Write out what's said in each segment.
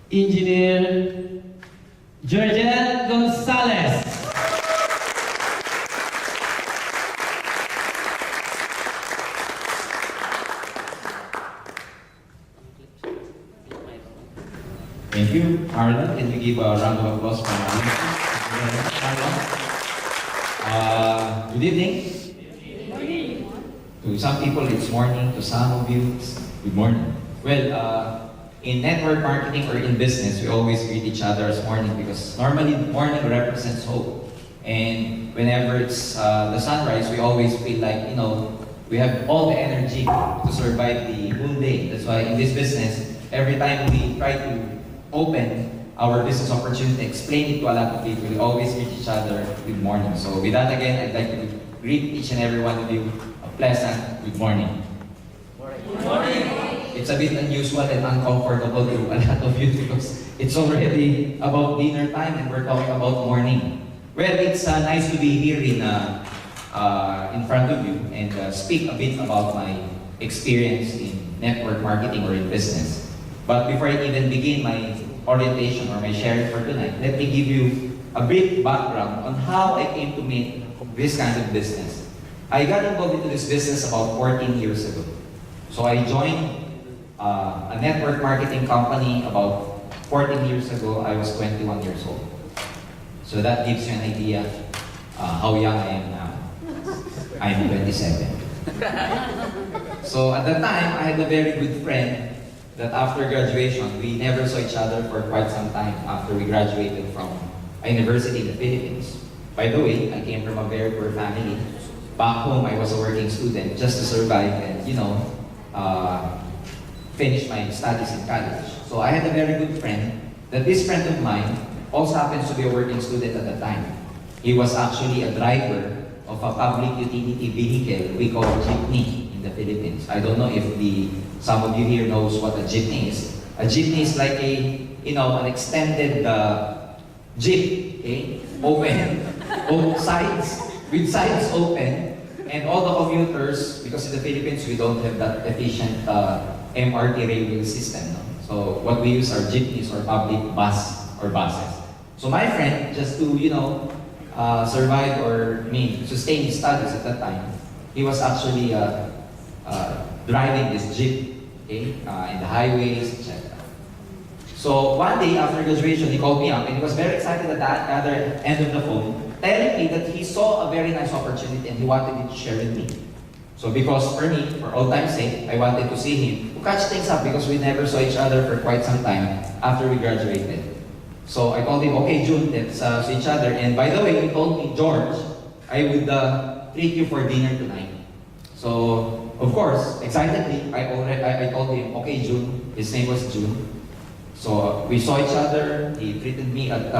Engineer Georgette Gonzalez. Thank you, Arlen. Can you give a round of applause for Arlen? Good evening. To some people, it's morning. To some of you, it's good morning. Well, in network marketing or in business, we always greet each other as morning because normally morning represents hope. And whenever it's the sunrise, we always feel like, we have all the energy to survive the whole day. That's why in this business, every time we try to open our business opportunity, explain it to a lot of people, we always greet each other good morning. So with that again, I'd like to greet each and every one of you a pleasant good morning. Good morning. It's a bit unusual and uncomfortable to a lot of you because it's already about dinner time and we're talking about morning. Well, it's nice to be here in front of you and speak a bit about my experience in network marketing or in business. But before I even begin my orientation or my sharing for tonight, let me give you a brief background on how I came to make this kind of business. I got involved into this business about 14 years ago. So I joined a network marketing company about 14 years ago. I was 21 years old. So that gives you an idea how young I am now. I'm 27. So at that time, I had a very good friend that after graduation, we never saw each other for quite some time after we graduated from a university in the Philippines. By the way, I came from a very poor family. Back home, I was a working student just to survive and, finish my studies in college. So I had a very good friend that this friend of mine also happens to be a working student at the time. He was actually a driver of a public utility vehicle we call jeepney in the Philippines. I don't know if some of you here knows what a jeepney is. A jeepney is like an extended jeep, okay? Open, both sides, with sides open, and all the commuters, because in the Philippines we don't have that efficient MRT railway system. No? So what we use are jeepneys or public bus or buses. So my friend, just to survive or sustain his studies at that time, he was actually driving this jeep, okay, in the highways, etc. So one day after graduation, he called me up and he was very excited at the other end of the phone, telling me that he saw a very nice opportunity and he wanted it to share with me. So because for me, for all time's sake, I wanted to see him to catch things up because we never saw each other for quite some time after we graduated. So I told him, okay, June, let's see each other. And by the way, he told me, George, I would treat you for dinner tonight. So, of course, excitedly, I told him, okay, June. His name was June. So we saw each other. He treated me at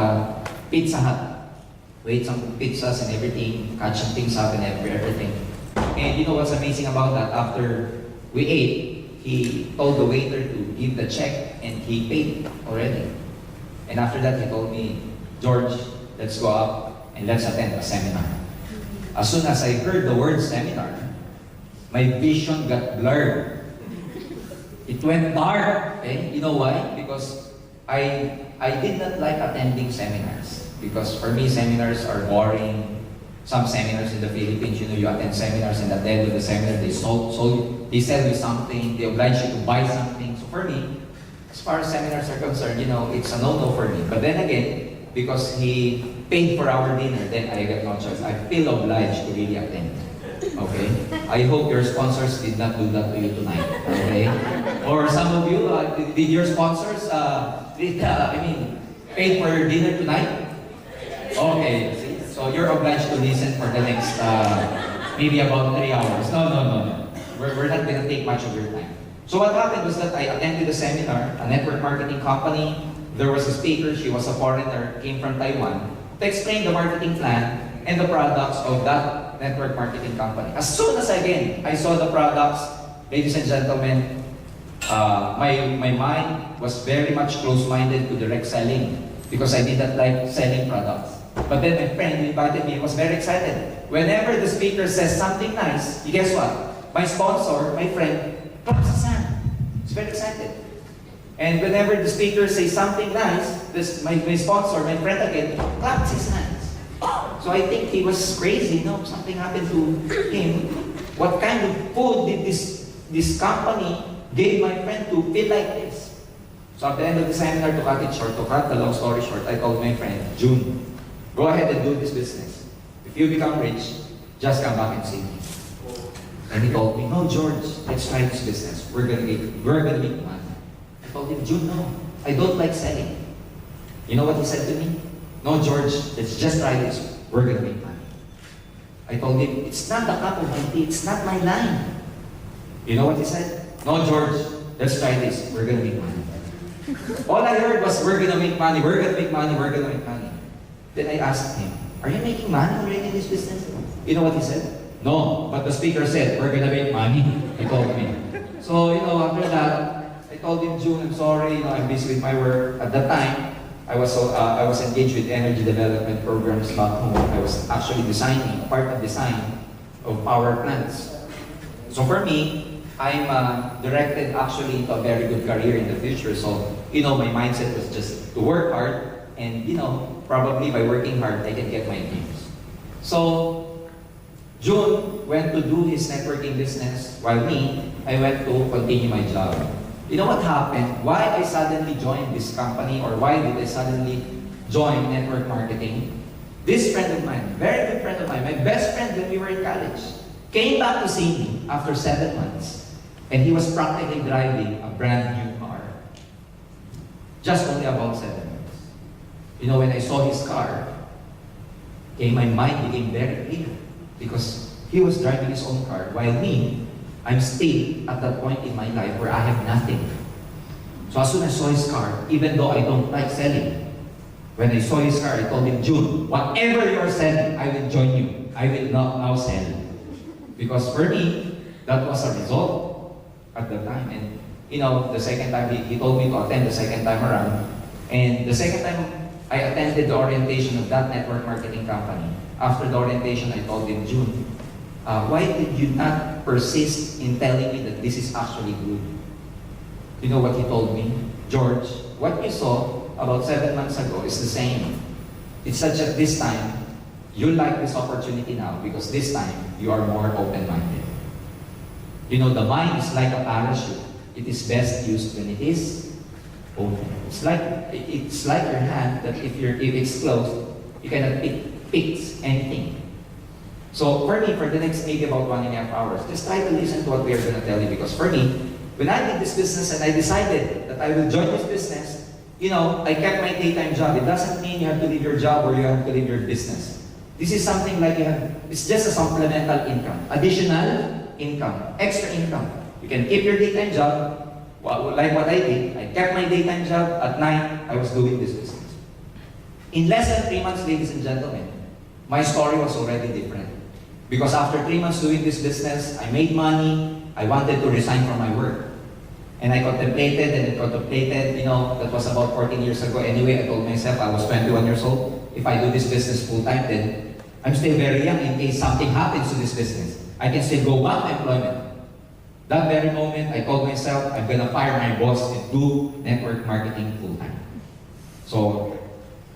Pizza Hut. We ate some pizzas and everything, catching things up and everything. And you know what's amazing about that? After we ate, he told the waiter to give the check and he paid already. And after that, he told me, George, let's go up and let's attend a seminar. As soon as I heard the word seminar, my vision got blurred. It went dark. Okay? You know why? Because I did not like attending seminars. Because for me, seminars are boring. Some seminars in the Philippines, you attend seminars and at the end of the seminar, they sell you something, they oblige you to buy something. So for me, as far as seminars are concerned, it's a no-no for me. But then again, because he paid for our dinner, then I got no choice. I feel obliged to really attend. Okay? I hope your sponsors did not do that to you tonight. Okay? Or some of you, did your sponsors, paid for your dinner tonight? Okay. So you're obliged to listen for the next, maybe about 3 hours. No. We're not going to take much of your time. So what happened was that I attended a seminar, a network marketing company. There was a speaker, she was a foreigner, came from Taiwan, to explain the marketing plan and the products of that network marketing company. As soon as I saw the products, ladies and gentlemen, my mind was very much close-minded to direct selling because I did not like selling products. But then my friend who invited me was very excited. Whenever the speaker says something nice, guess what? My sponsor, my friend, claps his hand. He's very excited. And whenever the speaker says something nice, my sponsor, my friend again, claps his hands. So I think he was crazy, no? Something happened to him. What kind of food did this company give my friend to feel like this? So at the end of the seminar, to cut it short, to cut the long story short, I told my friend, June, go ahead and do this business. If you become rich, just come back and see me. And he told me, no, George, let's try this business. We're gonna make money. I told him, June, no, I don't like selling. You know what he said to me? No, George, let's just try this. We're gonna make money. I told him, it's not the cup of my tea, it's not my line. You know what he said? No, George, let's try this. We're gonna make money. All I heard was, we're gonna make money, we're gonna make money, we're gonna make money. Then I asked him, are you making money already in this business? You know what he said? No, but the speaker said, we're gonna make money. He told me. So, after that, I told him, June, I'm sorry, I'm busy with my work. At that time, I was engaged with energy development programs back home. I was actually designing, part of design of power plants. So for me, I'm directed actually into a very good career in the future. So, my mindset was just to work hard and, probably by working hard, I can get my dreams. So, June went to do his networking business, while me, I went to continue my job. You know what happened? Why I suddenly joined this company, or why did I suddenly join network marketing? This friend of mine, very good friend of mine, my best friend when we were in college, came back to see me after 7 months, and he was practically driving a brand new car. Just only about 7 months. When I saw his car, my mind became very clear, because he was driving his own car, while me, I'm still at that point in my life where I have nothing. So as soon as I saw his car, even though I don't like selling, when I saw his car, I told him, June, whatever you are selling, I will join you. I will not now sell. Because for me, that was a result at the time. And the second time, he told me to attend the second time around. And the second time, I attended the orientation of that network marketing company. After the orientation, I told him, June, why did you not persist in telling me that this is actually good? You know what he told me? George, what you saw about 7 months ago is the same. It's such that this time, you like this opportunity now because this time, you are more open-minded. The mind is like a parachute. It is best used when it is open. It's like your hand that if it's closed, you cannot pick anything. So for me, for the next maybe about 1.5 hours, just try to listen to what we are going to tell you. Because for me, when I did this business and I decided that I will join this business, I kept my daytime job. It doesn't mean you have to leave your job or you have to leave your business. This is something like it's just a supplemental income, additional income, extra income. You can keep your daytime job, like what I did. I kept my daytime job. At night, I was doing this business. In less than 3 months, ladies and gentlemen, my story was already different. Because after 3 months doing this business, I made money, I wanted to resign from my work. And I contemplated, that was about 14 years ago. Anyway, I told myself, I was 21 years old, if I do this business full-time, then I'm still very young in case something happens to this business. I can still go back to employment. That very moment, I told myself, I'm gonna fire my boss and do network marketing full-time. So,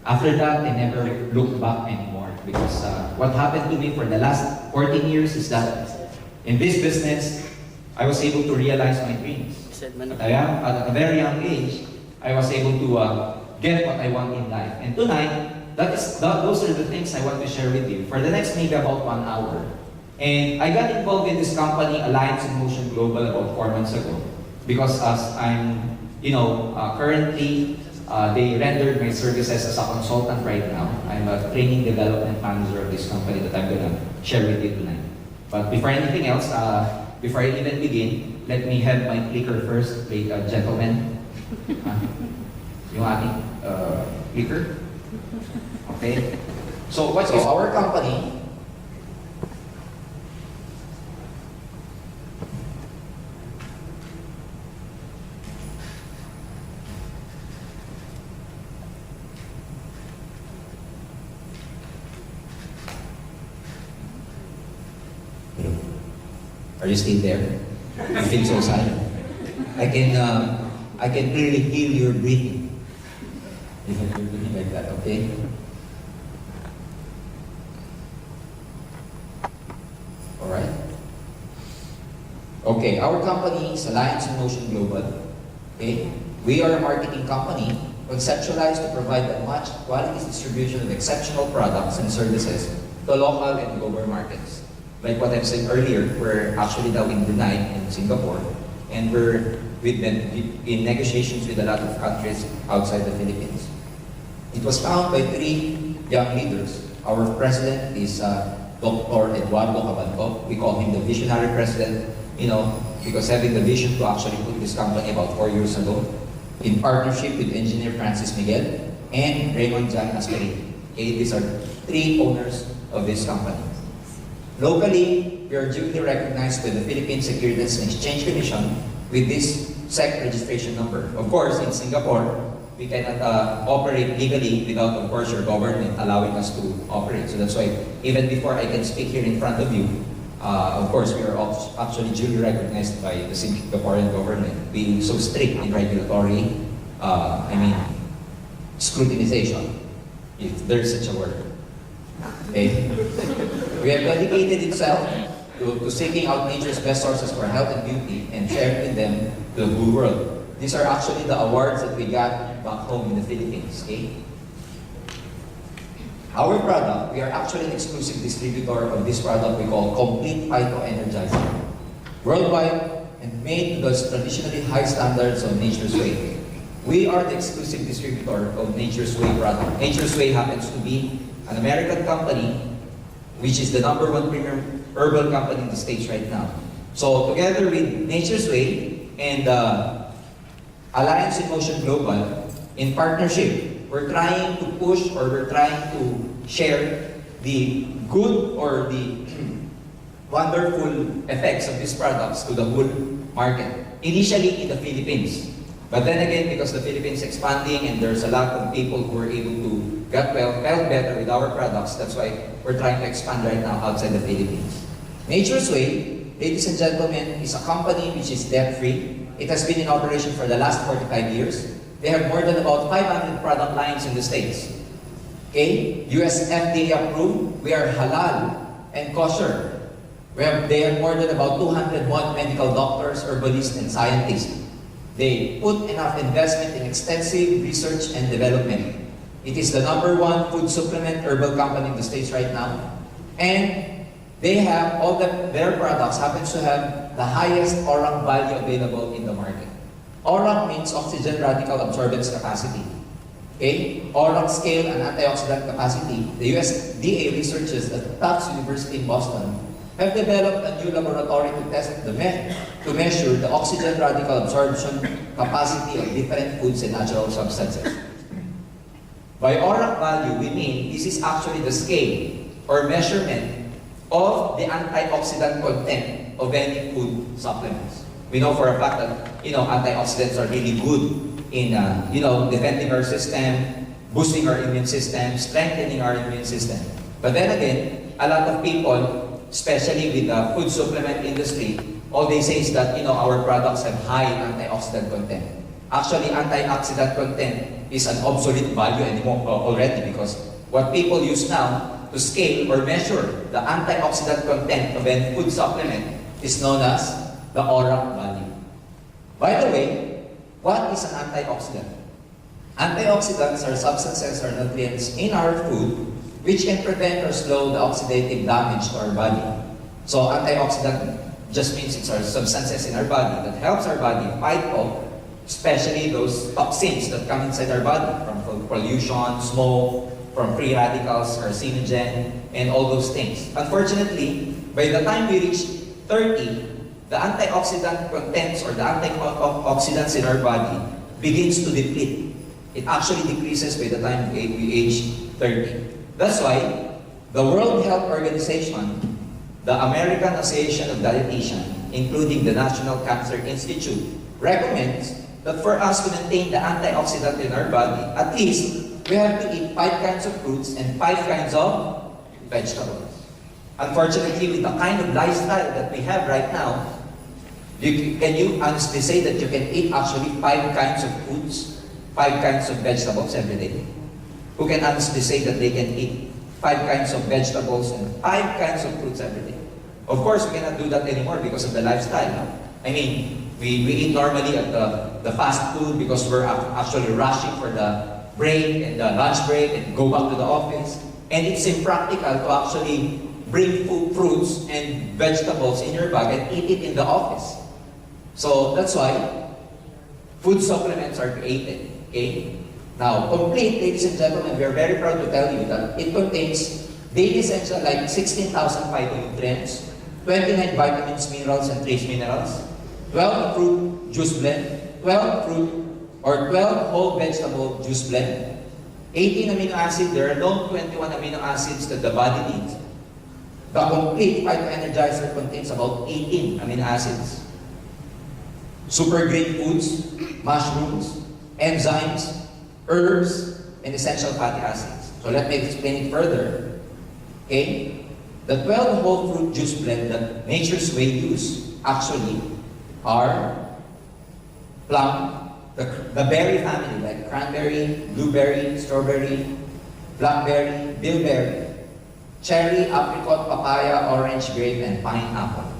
after that, I never looked back anymore because what happened to me for the last 14 years is that in this business, I was able to realize my dreams. At a very young age, I was able to get what I want in life. And tonight, those are the things I want to share with you for the next maybe about 1 hour. And I got involved in this company, Alliance in Motion Global, about 4 months ago because as I'm, currently they rendered my services as a consultant right now. I'm a training development manager of this company that I'm going to share with you tonight. But before anything else, before I even begin, let me have my clicker first, gentlemen. Yung ating clicker. Okay? So what's our company? Are you still there? I feel so silent. I I can clearly hear your breathing. If you're breathing like that, okay? Alright? Okay, our company is Alliance in Motion Global. Okay? We are a marketing company conceptualized to provide a much quality distribution of exceptional products and services to local and global markets. Like what I've said earlier, we're actually now in Brunei and Singapore, and we've been in negotiations with a lot of countries outside the Philippines. It was found by 3 young leaders. Our president is Dr. Eduardo Cabanco. We call him the visionary president, because having the vision to actually put this company about 4 years ago, in partnership with engineer Francis Miguel and Raymond Jan Asperin. Okay, these are 3 owners of this company. Locally, we are duly recognized by the Philippine Securities and Exchange Commission with this SEC registration number. Of course, in Singapore, we cannot operate legally without, of course, your government allowing us to operate. So that's why, even before I can speak here in front of you, of course, we are actually duly recognized by the Singaporean government, being so strict in regulatory, scrutinization, if there's such a word. Okay? We have dedicated itself to seeking out nature's best sources for health and beauty and sharing them to the whole world. These are actually the awards that we got back home in the Philippines. Okay? Our product, we are actually an exclusive distributor of this product we call Complete Phyto Energizer. Worldwide and made to the traditionally high standards of Nature's Way. We are the exclusive distributor of Nature's Way product. Nature's Way happens to be an American company which is the #1 premium herbal company in the States right now. So together with Nature's Way and Alliance in Motion Global, in partnership, we're trying to push or we're trying to share the good or the wonderful effects of these products to the whole market. Initially in the Philippines. But then again, because the Philippines is expanding and there's a lot of people who are able to get felt better with our products, that's why we're trying to expand right now outside the Philippines. Nature's Way, ladies and gentlemen, is a company which is debt-free. It has been in operation for the last 45 years. They have more than about 500 product lines in the States. Okay? US FDA approved. We are halal and kosher. They have more than about 200 medical doctors, herbalists, and scientists. They put enough investment in extensive research and development. It is the #1 food supplement herbal company in the States right now. And they have their products happens to have the highest ORAC value available in the market. ORAC means oxygen radical absorbance capacity. Okay? ORAC scale and antioxidant capacity. The USDA researchers at Tufts University in Boston have developed a new laboratory to test to measure the oxygen radical absorption capacity of different foods and natural substances. By ORAC value, we mean this is actually the scale or measurement of the antioxidant content of any food supplements. We know for a fact that antioxidants are really good in defending our system, boosting our immune system, strengthening our immune system. But then again, a lot of people, especially with the food supplement industry, all they say is that our products have high antioxidant content. Actually, antioxidant content is an obsolete value anymore already, because what people use now to scale or measure the antioxidant content of any food supplement is known as the ORAC value. By the way, what is an antioxidant? Antioxidants are substances or nutrients in our food which can prevent or slow the oxidative damage to our body. So antioxidant just means it's our substances in our body that helps our body fight off, especially those toxins that come inside our body from pollution, smoke, from free radicals, carcinogen, and all those things. Unfortunately, by the time we reach 30, the antioxidant contents or the antioxidants in our body begins to deplete. It actually decreases by the time we age 30. That's why the World Health Organization, the American Association of Dietitians, including the National Cancer Institute, recommends that for us to maintain the antioxidant in our body, at least we have to eat 5 kinds of fruits and 5 kinds of vegetables. Unfortunately, with the kind of lifestyle that we have right now, Can you honestly say that you can eat actually 5 kinds of foods, 5 kinds of vegetables every day? Who can honestly say that they can eat 5 kinds of vegetables and 5 kinds of fruits every day? Of course, we cannot do that anymore because of the lifestyle. No? I mean, we eat normally at the fast food because we're actually rushing for the break and the lunch break and go back to the office. And it's impractical to actually bring fruits and vegetables in your bag and eat it in the office. So that's why food supplements are created. Okay? Now, complete, ladies and gentlemen, we are very proud to tell you that it contains daily essential like 16,000 phytonutrients, 29 vitamins, minerals, and trace minerals, 12 fruit juice blend, 12 whole vegetable juice blend, 18 amino acids. There are known 21 amino acids that the body needs. The complete Phyto-Energizer contains about 18 amino acids. Super green foods, mushrooms, enzymes, herbs, and essential fatty acids. So let me explain it further. Okay? The 12 whole fruit juice blend that Nature's Way use actually are plum, the berry family like cranberry, blueberry, strawberry, blackberry, bilberry, cherry, apricot, papaya, orange, grape, and pineapple.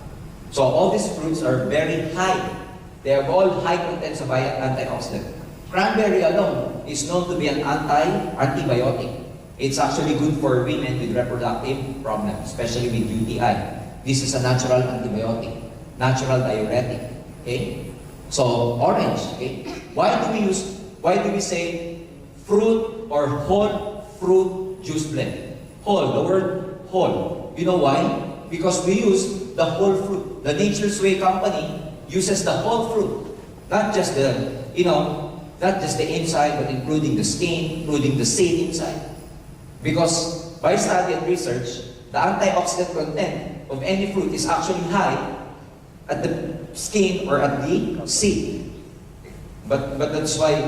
So all these fruits are very high. They have all high contents of antioxidant. Cranberry alone is known to be an antibiotic. It's actually good for women with reproductive problems, especially with UTI. This is a natural antibiotic, natural diuretic. Okay? So orange. Okay? Why do we say fruit or whole fruit juice blend? Whole, the word whole. You know why? Because we use the whole fruit. The Nature's Way company uses the whole fruit, not just the inside, but including the skin, including the seed inside. Because by study and research, the antioxidant content of any fruit is actually high at the skin or at the seed. But that's why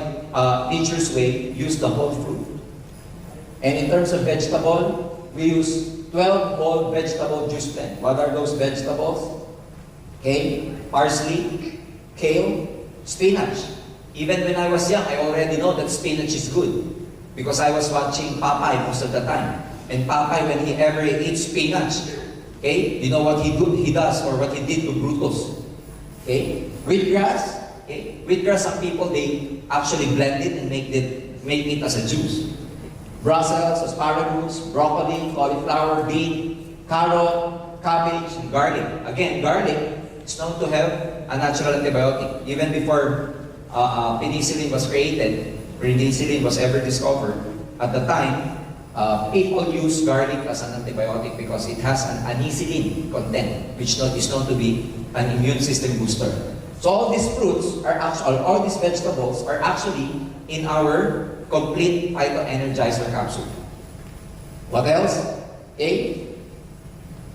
Nature's Way use the whole fruit. And in terms of vegetable, we use 12 whole vegetable juice blend. What are those vegetables? Okay, parsley, kale, spinach. Even when I was young, I already know that spinach is good because I was watching Popeye most of the time. And Popeye, when he ever eats spinach, okay, you know what he does or what he did to Brutus. Okay, wheatgrass. Okay, wheatgrass, some people they actually blend it and make it as a juice. Brussels, asparagus, broccoli, cauliflower, beet, carrot, cabbage, and garlic. Again, garlic is known to have a natural antibiotic. Even before penicillin was created, penicillin was ever discovered, at the time, people use garlic as an antibiotic because it has an anisillin content, which is known to be an immune system booster. So all these fruits are actually, all these vegetables are actually in our complete Phyto-Energizer capsule. What else? 8.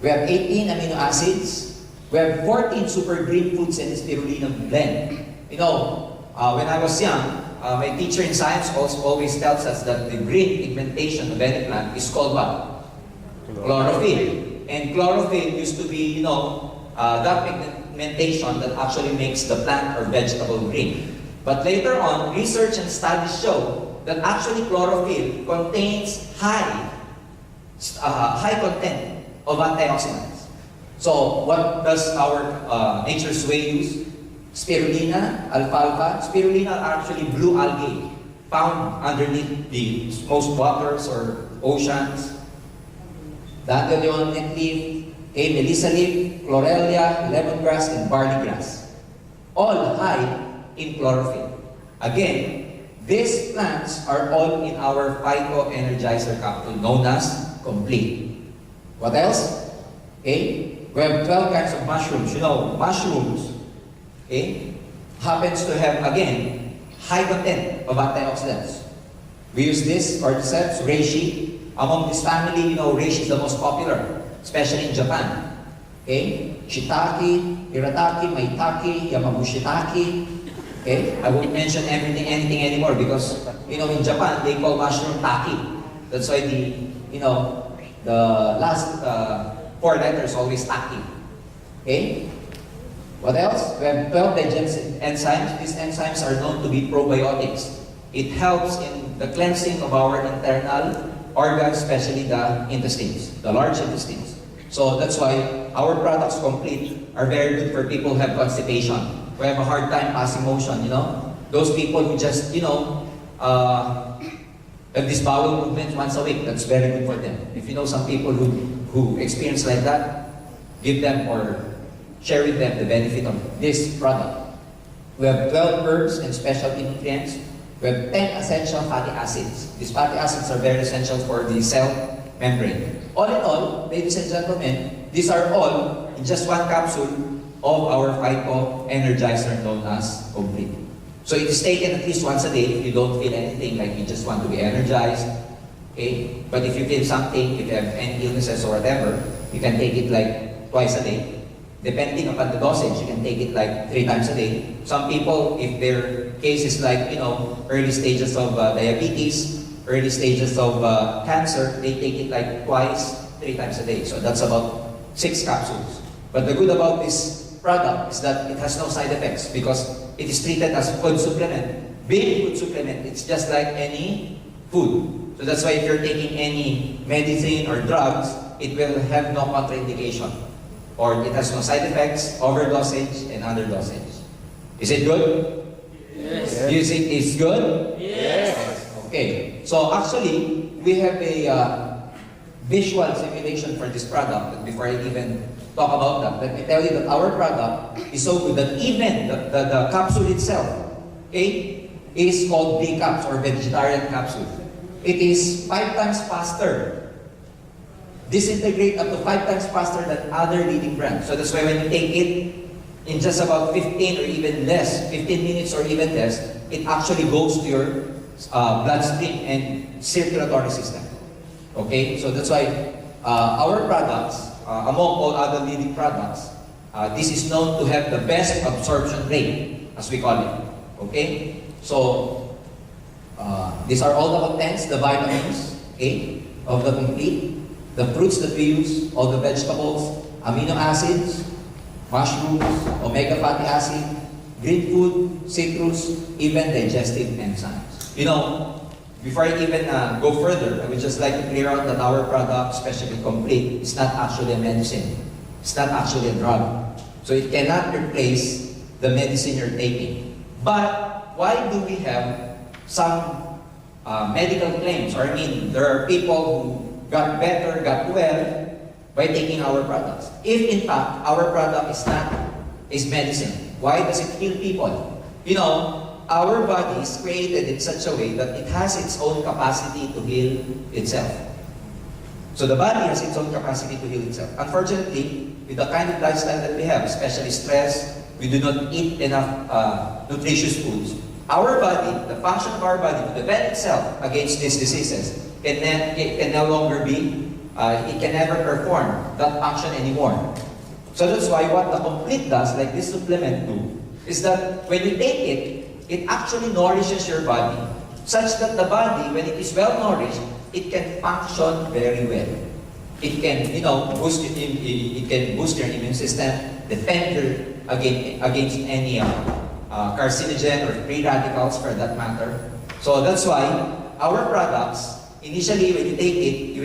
We have 18 amino acids. We have 14 super green foods and spirulina blend. You know, when I was young, my teacher in science always tells us that the green pigmentation of any plant is called what? Chlorophyll. And chlorophyll used to be, that pigmentation that actually makes the plant or vegetable green. But later on, research and studies show that actually chlorophyll contains high content of antioxidants. So what does our Nature's Way use? Spirulina, alfalfa. Spirulina are actually blue algae found underneath the most waters or oceans. Dandelion leaf, melissa leaf, chlorella, lemongrass, and barley grass. All high in chlorophyll. Again, these plants are all in our Phyto-Energizer capsule known as Complete. What else? Okay, we have 12 kinds of mushrooms. You know, mushrooms, okay, happens to have, again, high content of antioxidants. We use this cordyceps, reishi. Among this family, reishi is the most popular, especially in Japan. Okay, shiitake, hiratake, maitake, yamabushitake. Okay, I won't mention anything anymore because, in Japan, they call mushroom taki. That's why the last 4 letters always taki. Okay? What else? We have 12 digestive enzymes. These enzymes are known to be probiotics. It helps in the cleansing of our internal organs, especially the intestines, the large intestines. So that's why our products complete are very good for people who have constipation, who have a hard time passing motion, you know? Those people who just, have this bowel movement once a week, that's very good for them. If you know some people who experience like that, give them or share with them the benefit of this product. We have 12 herbs and specialty nutrients. We have 10 essential fatty acids. These fatty acids are very essential for the cell membrane. All in all, ladies and gentlemen, these are all in just one capsule of our Phyto Energizer known as Complete. So it is taken at least once a day if you don't feel anything, like you just want to be energized. Okay? But if you feel something, if you have any illnesses or whatever, you can take it like twice a day. Depending upon the dosage, you can take it like 3 times a day. Some people, if their case is like, early stages of diabetes, early stages of cancer, they take it like twice, 3 times a day. So that's about 6 capsules. But the good about this product is that it has no side effects because it is treated as food supplement. Being food supplement, it's just like any food. So that's why if you're taking any medicine or drugs, it will have no contraindication. Or it has no side effects, overdosage, and underdosage. Is it good? Yes. Do you think it's good? Yes. Okay. So actually, we have a visual simulation for this product. But before I even talk about that, let me tell you that our product is so good that even the capsule itself, okay, is called B-Caps or vegetarian capsule. It is 5 times faster. Disintegrate up to 5 times faster than other leading brands. So that's why when you take it in just about 15 or even less, 15 minutes or even less, it actually goes to your bloodstream and circulatory system. Okay? So that's why our products, among all other leading products, this is known to have the best absorption rate, as we call it. Okay? So, these are all the contents, the vitamins, okay, of the Complete. The fruits that we use, all the vegetables, amino acids, mushrooms, omega fatty acid, green food, citrus, even digestive enzymes. Before I even go further, I would just like to clear out that our product, especially Complete, is not actually a medicine. It's not actually a drug. So it cannot replace the medicine you're taking. But why do we have some medical claims? Or there are people who got better, got well by taking our products. If in fact our product is medicine, why does it heal people? Our body is created in such a way that it has its own capacity to heal itself. So the body has its own capacity to heal itself. Unfortunately, with the kind of lifestyle that we have, especially stress, we do not eat enough nutritious foods. Our body, the function of our body to defend itself against these diseases, it can no longer be, it can never perform that function anymore. So that's why what the Complete does, like this supplement do, is that when you take it, it actually nourishes your body, such that the body, when it is well nourished, it can function very well. It can, boost your immune system, defend you against any carcinogen or free radicals for that matter. So that's why our products, initially, when you take it,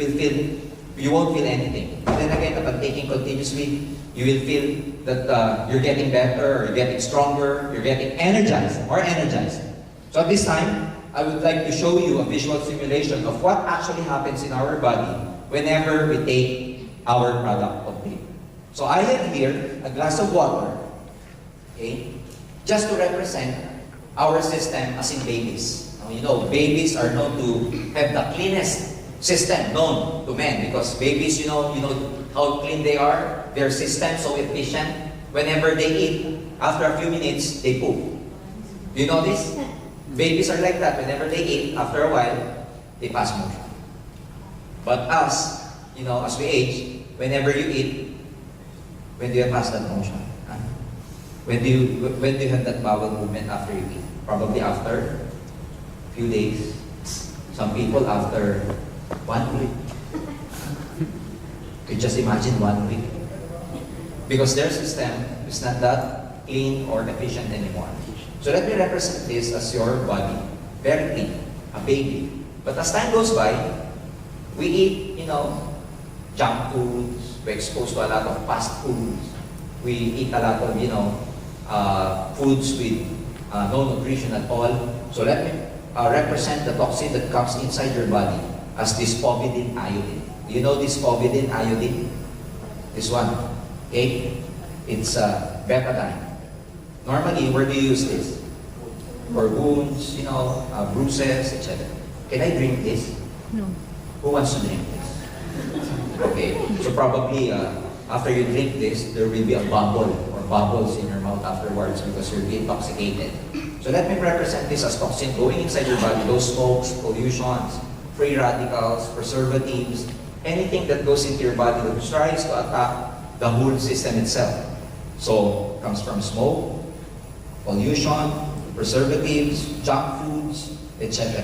you won't feel anything. And then again, upon taking continuously, you will feel that you're getting better, or you're getting stronger, you're getting energized, more energized. So at this time, I would like to show you a visual simulation of what actually happens in our body whenever we take our product Complete. So I have here a glass of water, okay, just to represent our system as in babies. Babies are known to have the cleanest system known to men because babies, you know how clean they are, their system so efficient. Whenever they eat, after a few minutes, they poop. Do you know this? Babies are like that. Whenever they eat, after a while, they pass motion. But us, as we age, whenever you eat, when do you pass that motion? Huh? When do you have that bowel movement after you eat? Probably after few days. Some people after 1 week. You just imagine 1 week. Because their system is not that clean or efficient anymore. So let me represent this as your body, very clean, a baby. But as time goes by, we eat, junk foods, we're exposed to a lot of fast foods, we eat a lot of, foods with no nutrition at all. So let me represent the toxin that comes inside your body as this povidone iodine. Do you know this povidone iodine? This one, okay? It's betadine. Normally, where do you use this? For wounds, bruises, etc. Can I drink this? No. Who wants to drink this? Okay, so probably after you drink this, there will be a bubble or bubbles in your mouth afterwards because you'll be intoxicated. So let me represent this as toxin going inside your body, those smokes, pollutions, free radicals, preservatives, anything that goes into your body that tries to attack the whole system itself. So, it comes from smoke, pollution, preservatives, junk foods, etc.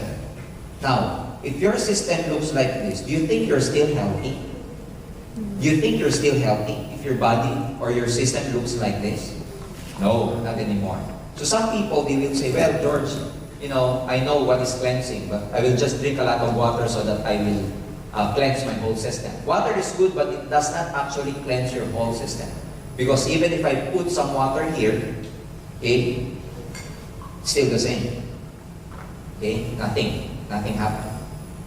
Now, if your system looks like this, do you think you're still healthy? Do you think you're still healthy if your body or your system looks like this? No, not anymore. So some people, they will say, well, George, I know what is cleansing, but I will just drink a lot of water so that I will cleanse my whole system. Water is good, but it does not actually cleanse your whole system. Because even if I put some water here, okay, still the same. Okay, nothing happened.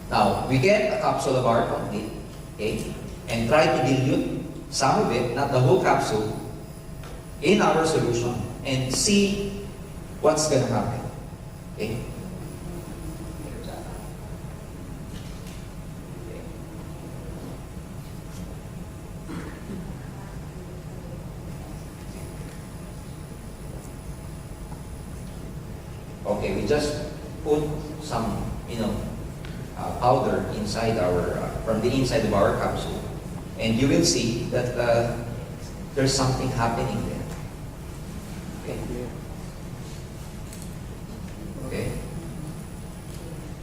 Now, we get a capsule of our complete, okay, and try to dilute some of it, not the whole capsule, in our solution, and see what's going to happen. Okay? Okay, we just put some, powder inside from the inside of our capsule, and you will see that there's something happening there. Okay. Okay.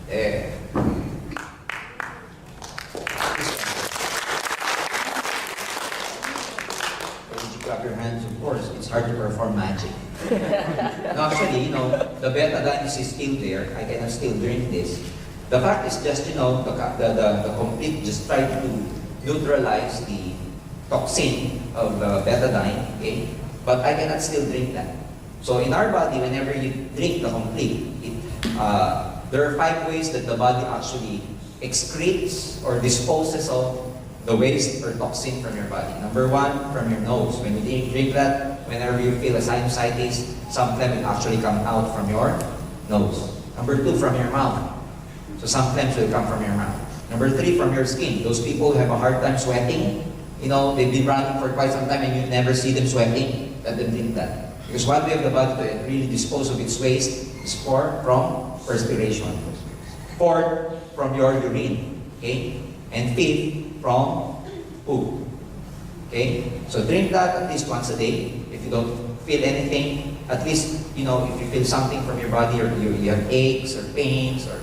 There. Did you clap your hands? Of course, it's hard to perform magic. No, actually, the betadine is still there. I cannot still drink this. The fact is just, the complete just try to neutralize the toxin of betadine, okay? But I cannot still drink that. So in our body, whenever you drink the complete, there are 5 ways that the body actually excretes or disposes of the waste or toxin from your body. Number 1, from your nose. When you drink that, whenever you feel a sinusitis, some phlegm will actually come out from your nose. Number 2, from your mouth. So some phlegm will come from your mouth. Number 3, from your skin. Those people who have a hard time sweating, they've been running for quite some time and you never see them sweating, let them drink that. Because one way of the body to really dispose of its waste is from perspiration. 4th, from your urine. Okay? And 5th, from poop. Okay? So drink that at least once a day. If you don't feel anything, at least, if you feel something from your body or you have aches or pains or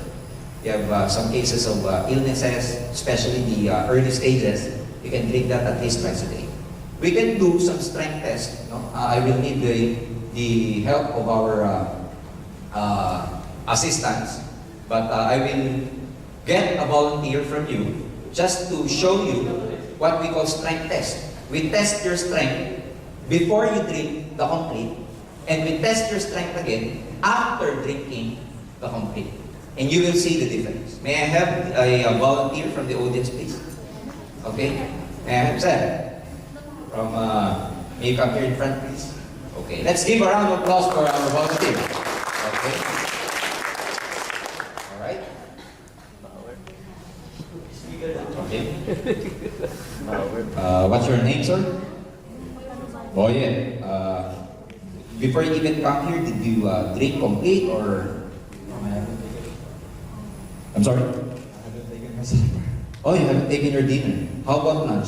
you have some cases of illnesses, especially the early stages, you can drink that at least twice a day. We can do some strength tests. I will need the help of our assistants, but I will get a volunteer from you just to show you what we call strength test. We test your strength before you drink the complete, and we test your strength again after drinking the complete. And you will see the difference. May I have a volunteer from the audience, please? Okay? May I have Sir? From, may you come here in front, please? Okay, let's give a round of applause for our volunteer. Okay? Alright? Okay. What's your name, sir? Oh yeah. Before you even come here, did you drink complete or? I'm sorry? I haven't taken my supper. Oh, you haven't taken your dinner. How about lunch?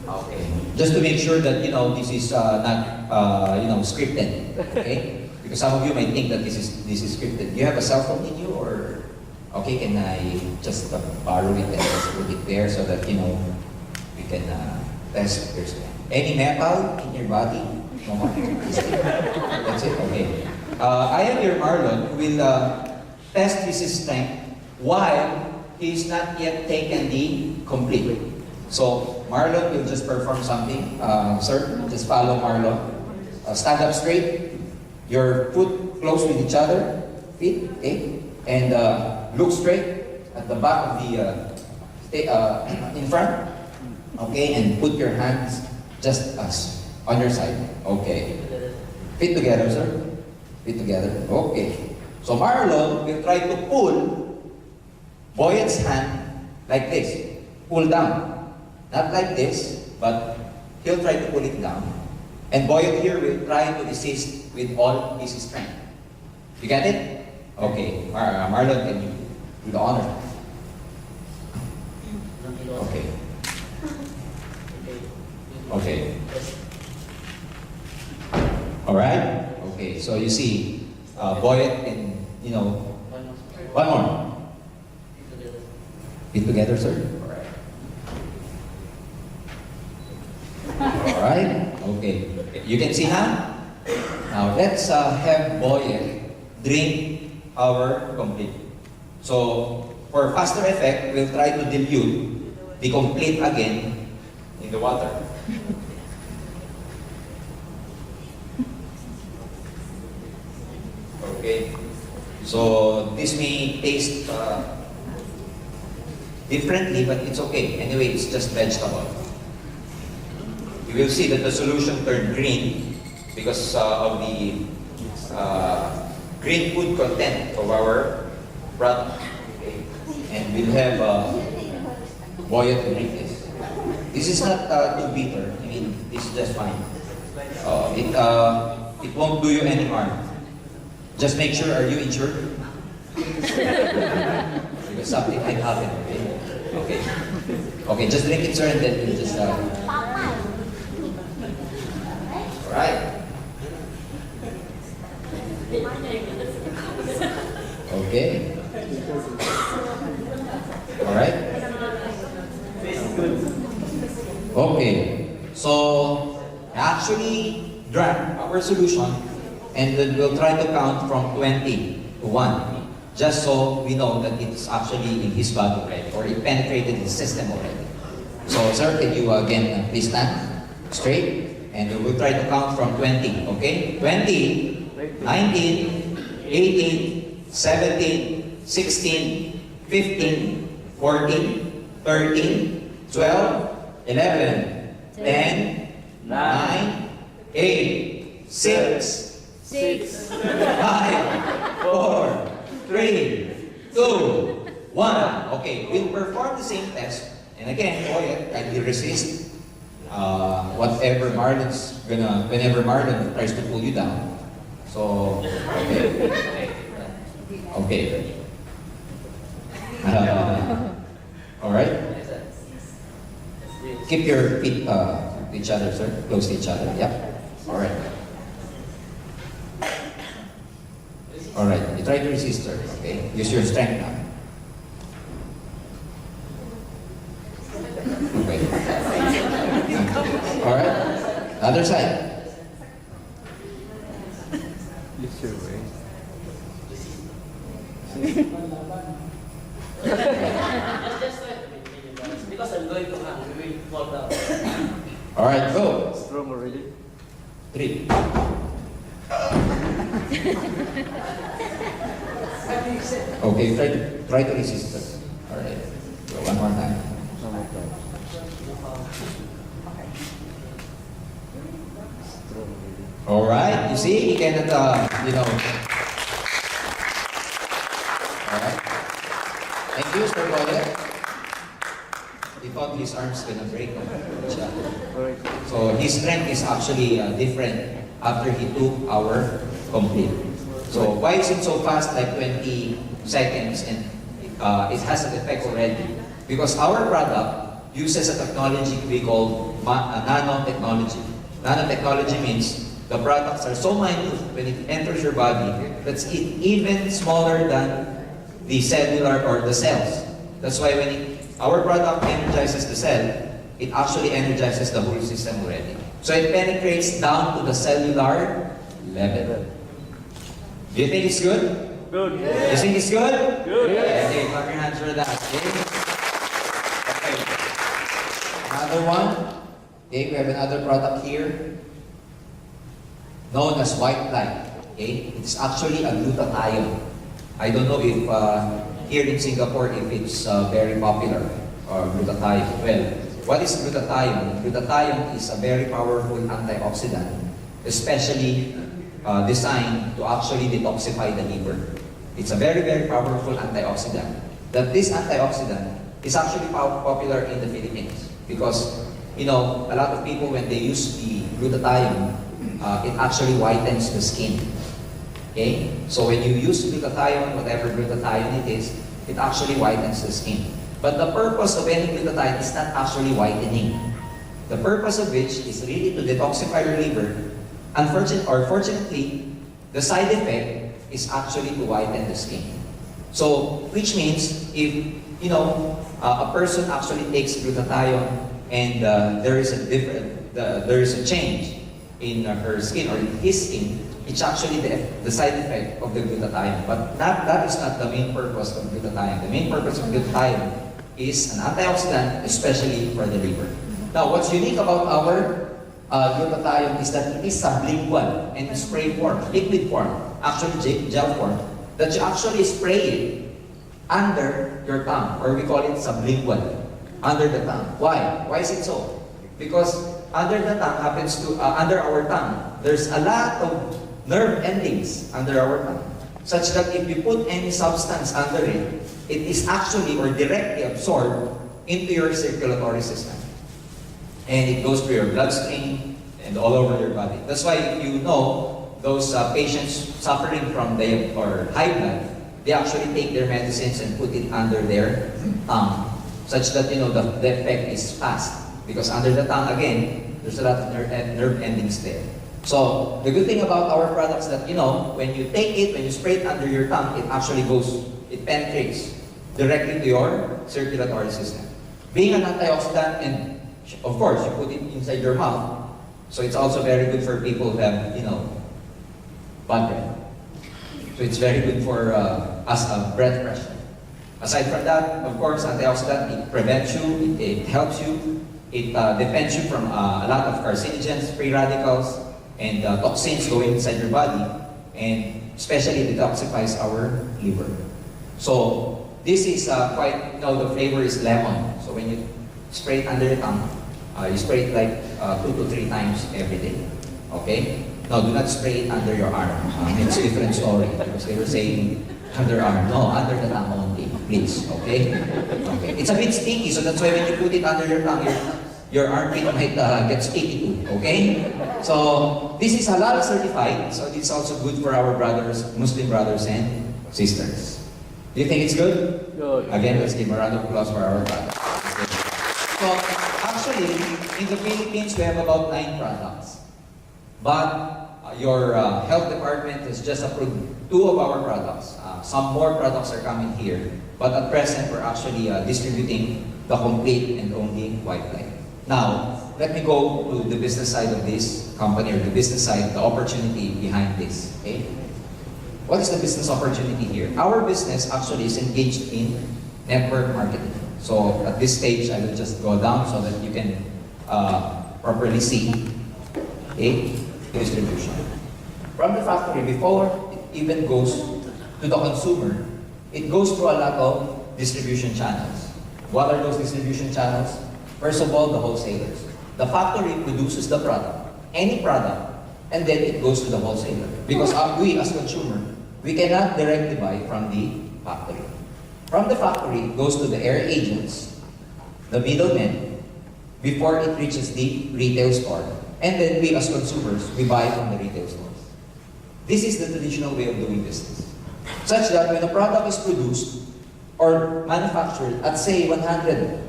Okay. Just to make sure that, this is not, scripted. Okay? Because some of you might think that this is scripted. Do you have a cell phone in you or? Okay, can I just borrow it and just put it there so that, we can test your strength. Any metal in your body? No more. That's it. Okay. I am your Marlon who will test his strength while he is not yet taken the complete. So Marlon will just perform something. Sir, just follow Marlon. Stand up straight. Your foot close with each other. Feet, okay? And look straight at the back of the in front. Okay, and put your hands just on your side. Okay. Feet together, sir. Feet together. Okay. So Marlon will try to pull Boyet's hand like this. Pull down. Not like this, but he'll try to pull it down. And Boyet here will try to assist with all his strength. You get it? Okay. Marlon, can you do the honor? Okay. Okay. All right. Okay. So you see, Boyet and one more. Feet together, sir. All right. Okay. You can see now. Now let's have Boyet drink our complete. So for faster effect, we'll try to dilute the complete again in the water. Okay. So this may taste differently, but it's okay. Anyway, it's just vegetable. You will see that the solution turned green because of the green food content of our product. Okay. And we'll have Boyet to drink this. This is not too bitter. I mean, this is just fine. It won't do you any harm. Just make sure, are you insured? Because something might happen, okay? Okay. Okay, just drink it, sir, and then we'll just... Alright. Okay. Alright. Okay. So, actually drank our solution, and then we'll try to count from 20 to 1, just so we know that it's actually in his body already, or it penetrated his system already. So, sir, can you again please stand straight, and we'll try to count from 20, okay? 20, 19, 18, 17, 16, 15, 14, 13, 12, 11, 10, 9, 8, 6, 5, 4, 3, 2, 1. Okay, we'll perform the same test. And again, Boyet, kindly resist whatever whenever Marlon tries to pull you down. So, okay. Okay. All right. Keep your feet to each other, sir. Close to each other. Yep. All right. All right. You try to resist, sir. Okay. Use your strength now. Okay. All right. Other side. Use your way. Because I'm going to hang, we will fall down. All right. Go. Strong already. 3. Okay. Try to resist, sir. All right. So one more time. Oh my God. Strong already. All right. You see, he cannot, All right. Thank you, Sir Boyet. He thought his arms gonna break on each other. Alright. So his strength is actually different after he took our complete. So why is it so fast, like 20 seconds, and it has an effect already? Because our product uses a technology we call nanotechnology. Nanotechnology means the products are so minute when it enters your body that's even smaller than the cellular or the cells. That's why when our product energizes the cell, it actually energizes the whole system already. So it penetrates down to the cellular level. Do you think it's good? Good. You think it's good? Good. Yeah, okay, clap your hands for that. Okay. Okay. Another one. Okay, we have another product here known as white light. Okay, it's actually a glutathione. I don't know if here in Singapore if it's very popular glutathione. Well, what is glutathione? Glutathione is a very powerful antioxidant, especially designed to actually detoxify the liver. It's a very, very powerful antioxidant. That this antioxidant is actually popular in the Philippines because, you know, a lot of people when they use the glutathione, it actually whitens the skin. Okay? So when you use glutathione, whatever glutathione it is, it actually whitens the skin. But the purpose of any glutathione is not actually whitening. The purpose of which is really to detoxify your liver. Fortunately, the side effect is actually to whiten the skin. So, which means if, you know, a person actually takes glutathione and there is a change in her skin or in his skin, it's actually the side effect of the glutathione. But that is not the main purpose of glutathione. The main purpose of glutathione is an antioxidant, especially for the liver. Now, what's unique about our glutathione is that it is sublingual and spray form, liquid form, actually gel form, that you actually spray it under your tongue, or we call it sublingual, under the tongue. Why? Why is it so? Because under the tongue happens to, under our tongue, there's a lot of nerve endings under our tongue, such that if you put any substance under it, it is actually or directly absorbed into your circulatory system. And it goes through your bloodstream and all over your body. That's why if you know those patients suffering from high blood, they actually take their medicines and put it under their tongue, such that, you know, the effect is fast. Because under the tongue, again, there's a lot of nerve endings there. So the good thing about our products that, you know, when you take it, when you spray it under your tongue, it actually goes, it penetrates directly to your circulatory system. Being an antioxidant, and of course, you put it inside your mouth, so it's also very good for people who have, you know, bad breath. So it's very good for breath pressure. Aside from that, of course, antioxidant, it prevents you, it helps you, it defends you from a lot of carcinogens, free radicals, and toxins going inside your body, and especially detoxifies our liver. So this is quite, you know, the flavor is lemon. So when you spray it under your tongue, you spray it like 2 to 3 times every day. Okay? No, do not spray it under your arm. It's a different story because they were saying underarm. No, under the tongue only, please. Okay? Okay. It's a bit sticky, so that's why when you put it under your tongue, your armpit might get sticky too. Okay? So this is halal certified, so this is also good for our brothers, Muslim brothers and sisters. Do you think it's good? Good. Again, let's give a round of applause for our products. So actually, in the Philippines, we have about 9 products. But your health department has just approved 2 of our products. Some more products are coming here. But at present, we're actually distributing the complete and only white light. Now, let me go to the business side of this company, or the business side, the opportunity behind this. Okay? What is the business opportunity here? Our business actually is engaged in network marketing. So at this stage, I will just go down so that you can properly see. Okay? Distribution. From the factory, before it even goes to the consumer, it goes through a lot of distribution channels. What are those distribution channels? First of all, the wholesalers. The factory produces the product, any product, and then it goes to the wholesaler. Because we as consumer, we cannot directly buy from the factory. From the factory, it goes to the air agents, the middlemen, before it reaches the retail store. And then we as consumers, we buy from the retail stores. This is the traditional way of doing business. Such that when a product is produced or manufactured at say $100,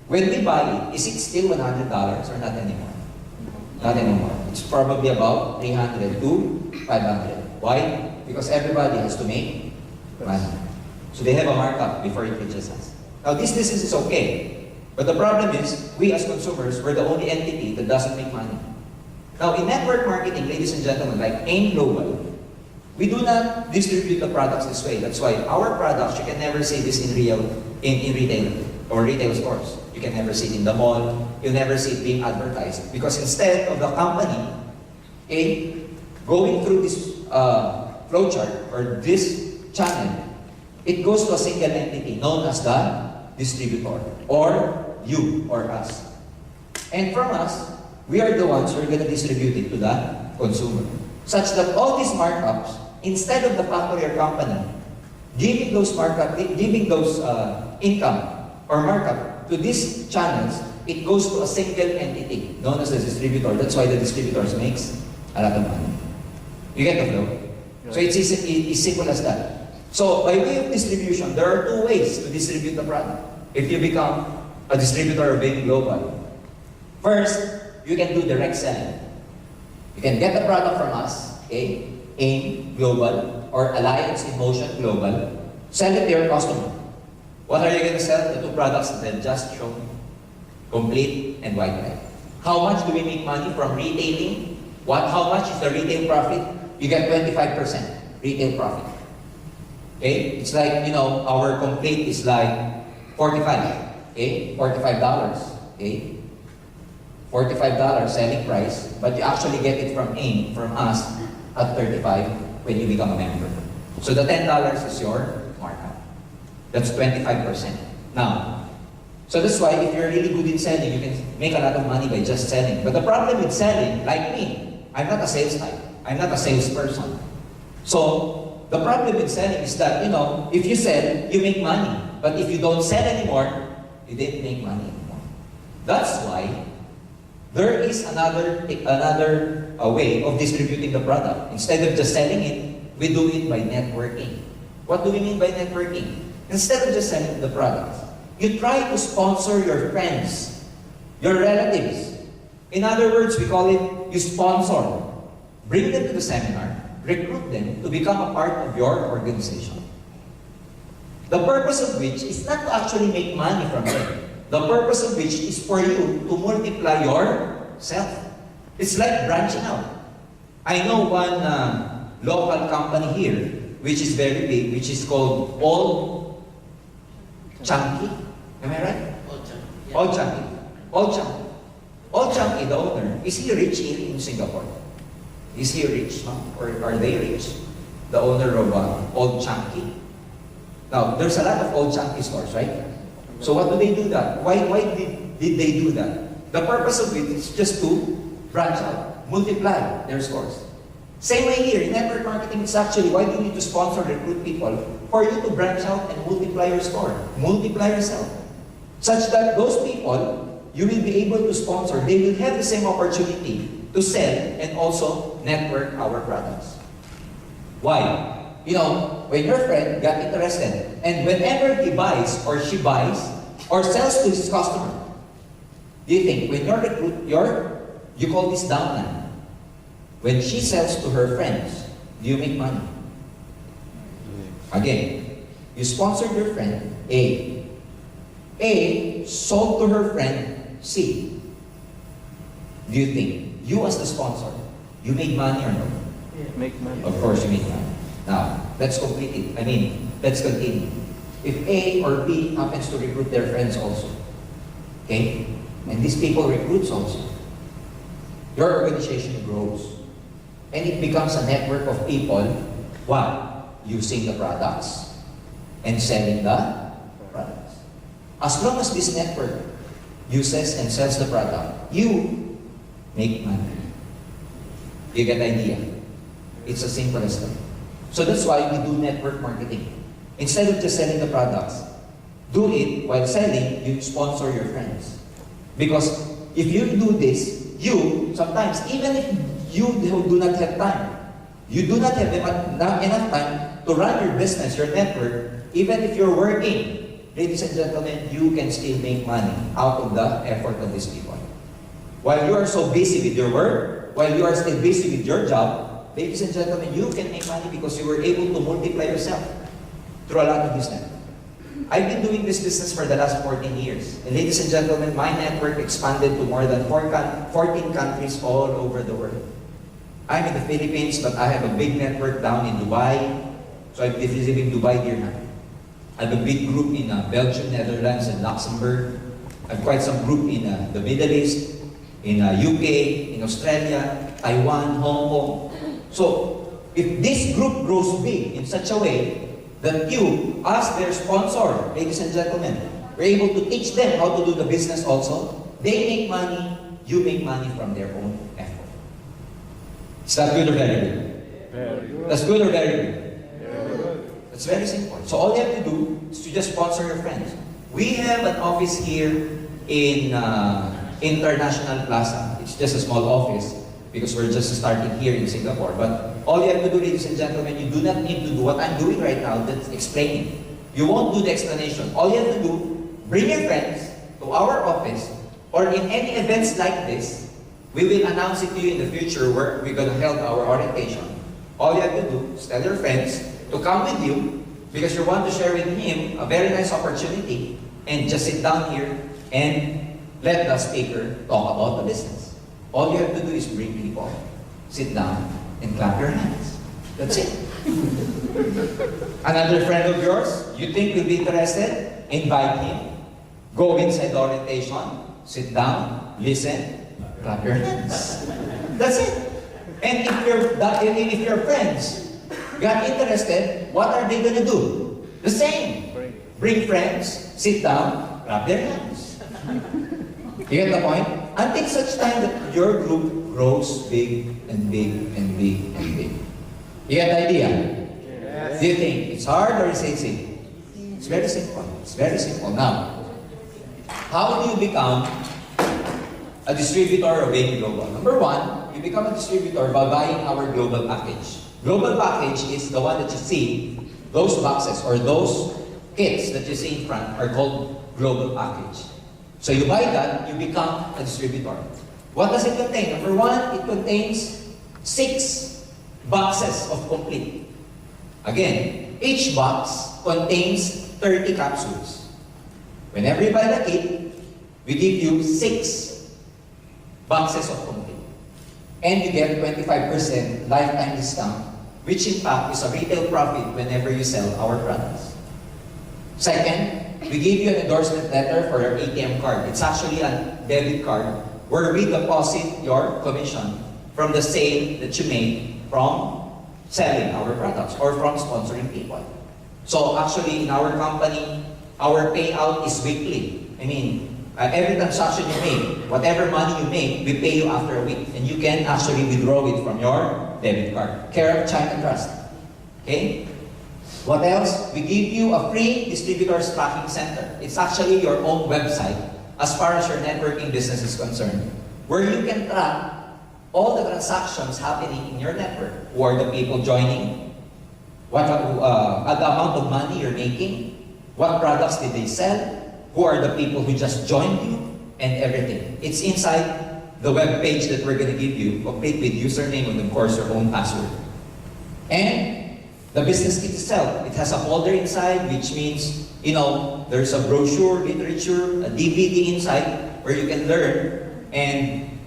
when we buy it, is it still $100 or not anymore? Not anymore. It's probably about $300 to $500. Why? Because everybody has to make money. So they have a markup before it reaches us. Now this business is okay. But the problem is, we as consumers, we're the only entity that doesn't make money. Now, in network marketing, ladies and gentlemen, like AIM Global, we do not distribute the products this way. That's why our products, you can never see this in retail or retail stores. You can never see it in the mall. You'll never see it being advertised. Because instead of the company, going through this flowchart or this channel, it goes to a single entity known as the distributor, or you or us. And from us, we are the ones who are going to distribute it to the consumer. Such that all these markups, instead of the factory or company giving those income or markup to these channels, it goes to a single entity known as the distributor. That's why the distributors makes a lot of money. You get the flow? So it's simple as that. So by way of distribution, there are two ways to distribute the product. If you become a distributor of AIM Global, first, you can do direct selling. You can get the product from us, okay, AIM Global or Alliance in Motion Global, sell it to your customer. What are you going to sell? The two products that I just shown, Complete and White Light. How much do we make money from retailing? How much is the retail profit? You get 25% retail profit. Okay? It's like, our Complete is like 45. Okay? $45. Okay? $45 selling price, but you actually get it from AIM, from us, at 35 when you become a member. So the $10 is your markup. That's 25%. Now, so that's why if you're really good in selling, you can make a lot of money by just selling. But the problem with selling, like me, I'm not a sales type. I'm not a salesperson. So the problem with selling is that, if you sell, you make money. But if you don't sell anymore, you didn't make money anymore. That's why there is another way of distributing the product. Instead of just selling it, we do it by networking. What do we mean by networking? Instead of just selling the products, you try to sponsor your friends, your relatives. In other words, we call it, you sponsor. Bring them to the seminar, recruit them to become a part of your organization. The purpose of which is not to actually make money from it. The purpose of which is for you to multiply yourself. It's like branching out. I know one local company here, which is very big, which is called Old Chunky. Am I right? Old Chunky. Old Chunky. Old Chunky, the owner, is he rich here in Singapore? Is he rich? Or are they rich? The owner of Old Chunky. Now, there's a lot of Old Chunky stores, right? So what do they do that? Why did they do that? The purpose of it is just to branch out, multiply their stores. Same way here, in network marketing, it's actually why do you need to sponsor, recruit people? For you to branch out and multiply your store, multiply yourself. Such that those people, you will be able to sponsor, they will have the same opportunity to sell and also network our products. Why? When your friend got interested, and whenever he buys or she buys or sells to his customer, do you think when you're recruit, you call this downline? When she sells to her friends, do you make money? Again, you sponsored your friend A. A sold to her friend C. Do you think you as the sponsor, you made money or no? Make money. Of course you make money. Now, let's complete it. Let's continue. If A or B happens to recruit their friends also, okay? And these people recruits also, your organization grows. And it becomes a network of people, what? Using the products and selling the products. As long as this network uses and sells the product, you make money. You get the idea? It's as simple as that. So that's why we do network marketing. Instead of just selling the products, do it while selling, you sponsor your friends. Because if you do this, you, sometimes, even if you do not have time, you do not have enough time to run your business, your network, even if you're working, ladies and gentlemen, you can still make money out of the effort of these people. While you are so busy with your work, while you are still busy with your job, ladies and gentlemen, you can make money because you were able to multiply yourself through a lot of this network. I've been doing this business for the last 14 years. And ladies and gentlemen, my network expanded to more than 14 countries all over the world. I'm in the Philippines, but I have a big network down in Dubai. So I'm living in Dubai here now. I have a big group in Belgium, Netherlands, and Luxembourg. I have quite some group in the Middle East, in UK, in Australia, Taiwan, Hong Kong. So if this group grows big in such a way that you, as their sponsor, ladies and gentlemen, were able to teach them how to do the business also, they make money, you make money from their own effort. Is that good or very good? Very good. That's good or very good? Very good. It's very simple. So all you have to do is to just sponsor your friends. We have an office here in International Plaza. It's just a small office because we're just starting here in Singapore. But all you have to do, ladies and gentlemen, you do not need to do what I'm doing right now, that's explaining. You won't do the explanation. All you have to do, bring your friends to our office or in any events like this. We will announce it to you in the future where we're going to hold our orientation. All you have to do is tell your friends to come with you because you want to share with him a very nice opportunity and just sit down here and let the speaker talk about the business. All you have to do is bring people, sit down, and clap your hands. That's it. Another friend of yours, you think will be interested? Invite him. Go inside the orientation, sit down, listen, clap your hands. That's it. And if your friends got interested, what are they going to do? The same. Bring friends, sit down, clap their hands. You get the point? Until such time that your group grows big and big and big and big. You get the idea? Yes. Do you think it's hard or it's easy? It's very simple. It's very simple. Now, how do you become a distributor of Baby Global? Number one, you become a distributor by buying our global package. Global package is the one that you see, those boxes or those kits that you see in front are called global package. So you buy that, you become a distributor. What does it contain? Number one, it contains 6 boxes of complete. Again, each box contains 30 capsules. Whenever you buy the kit, we give you 6 boxes of complete. And you get 25% lifetime discount, which in fact is a retail profit whenever you sell our products. Second, we give you an endorsement letter for your ATM card. It's actually a debit card where we deposit your commission from the sale that you made from selling our products or from sponsoring people. So actually in our company, our payout is weekly. I mean, every transaction you make, whatever money you make, we pay you after a week. And you can actually withdraw it from your debit card. Care of China Trust. Okay? What else? We give you a free distributors tracking center. It's actually your own website as far as your networking business is concerned, where you can track all the transactions happening in your network. Who are the people joining? What the amount of money you're making? What products did they sell? Who are the people who just joined you? And everything. It's inside the web page that we're going to give you, complete with username and of course your own password. And the business kit itself, it has a folder inside, which means, there's a brochure, literature, a DVD inside where you can learn, and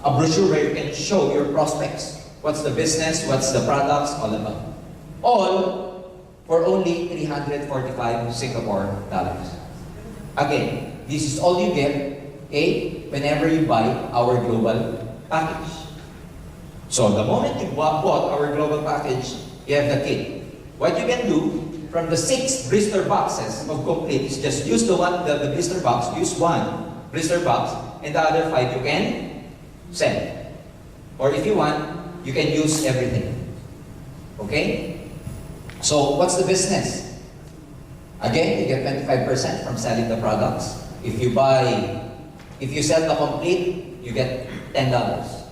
a brochure where you can show your prospects. What's the business, what's the products, all about. All for only 345 Singapore dollars. Again, this is all you get, okay, whenever you buy our global package. So the moment you bought our global package, you have the kit. What you can do from the 6 blister boxes of complete is just use the blister box, use 1 blister box, and the other 5 you can send. Or if you want, you can use everything. Okay? So what's the business? Again, you get 25% from selling the products. If you sell the complete, you get $10.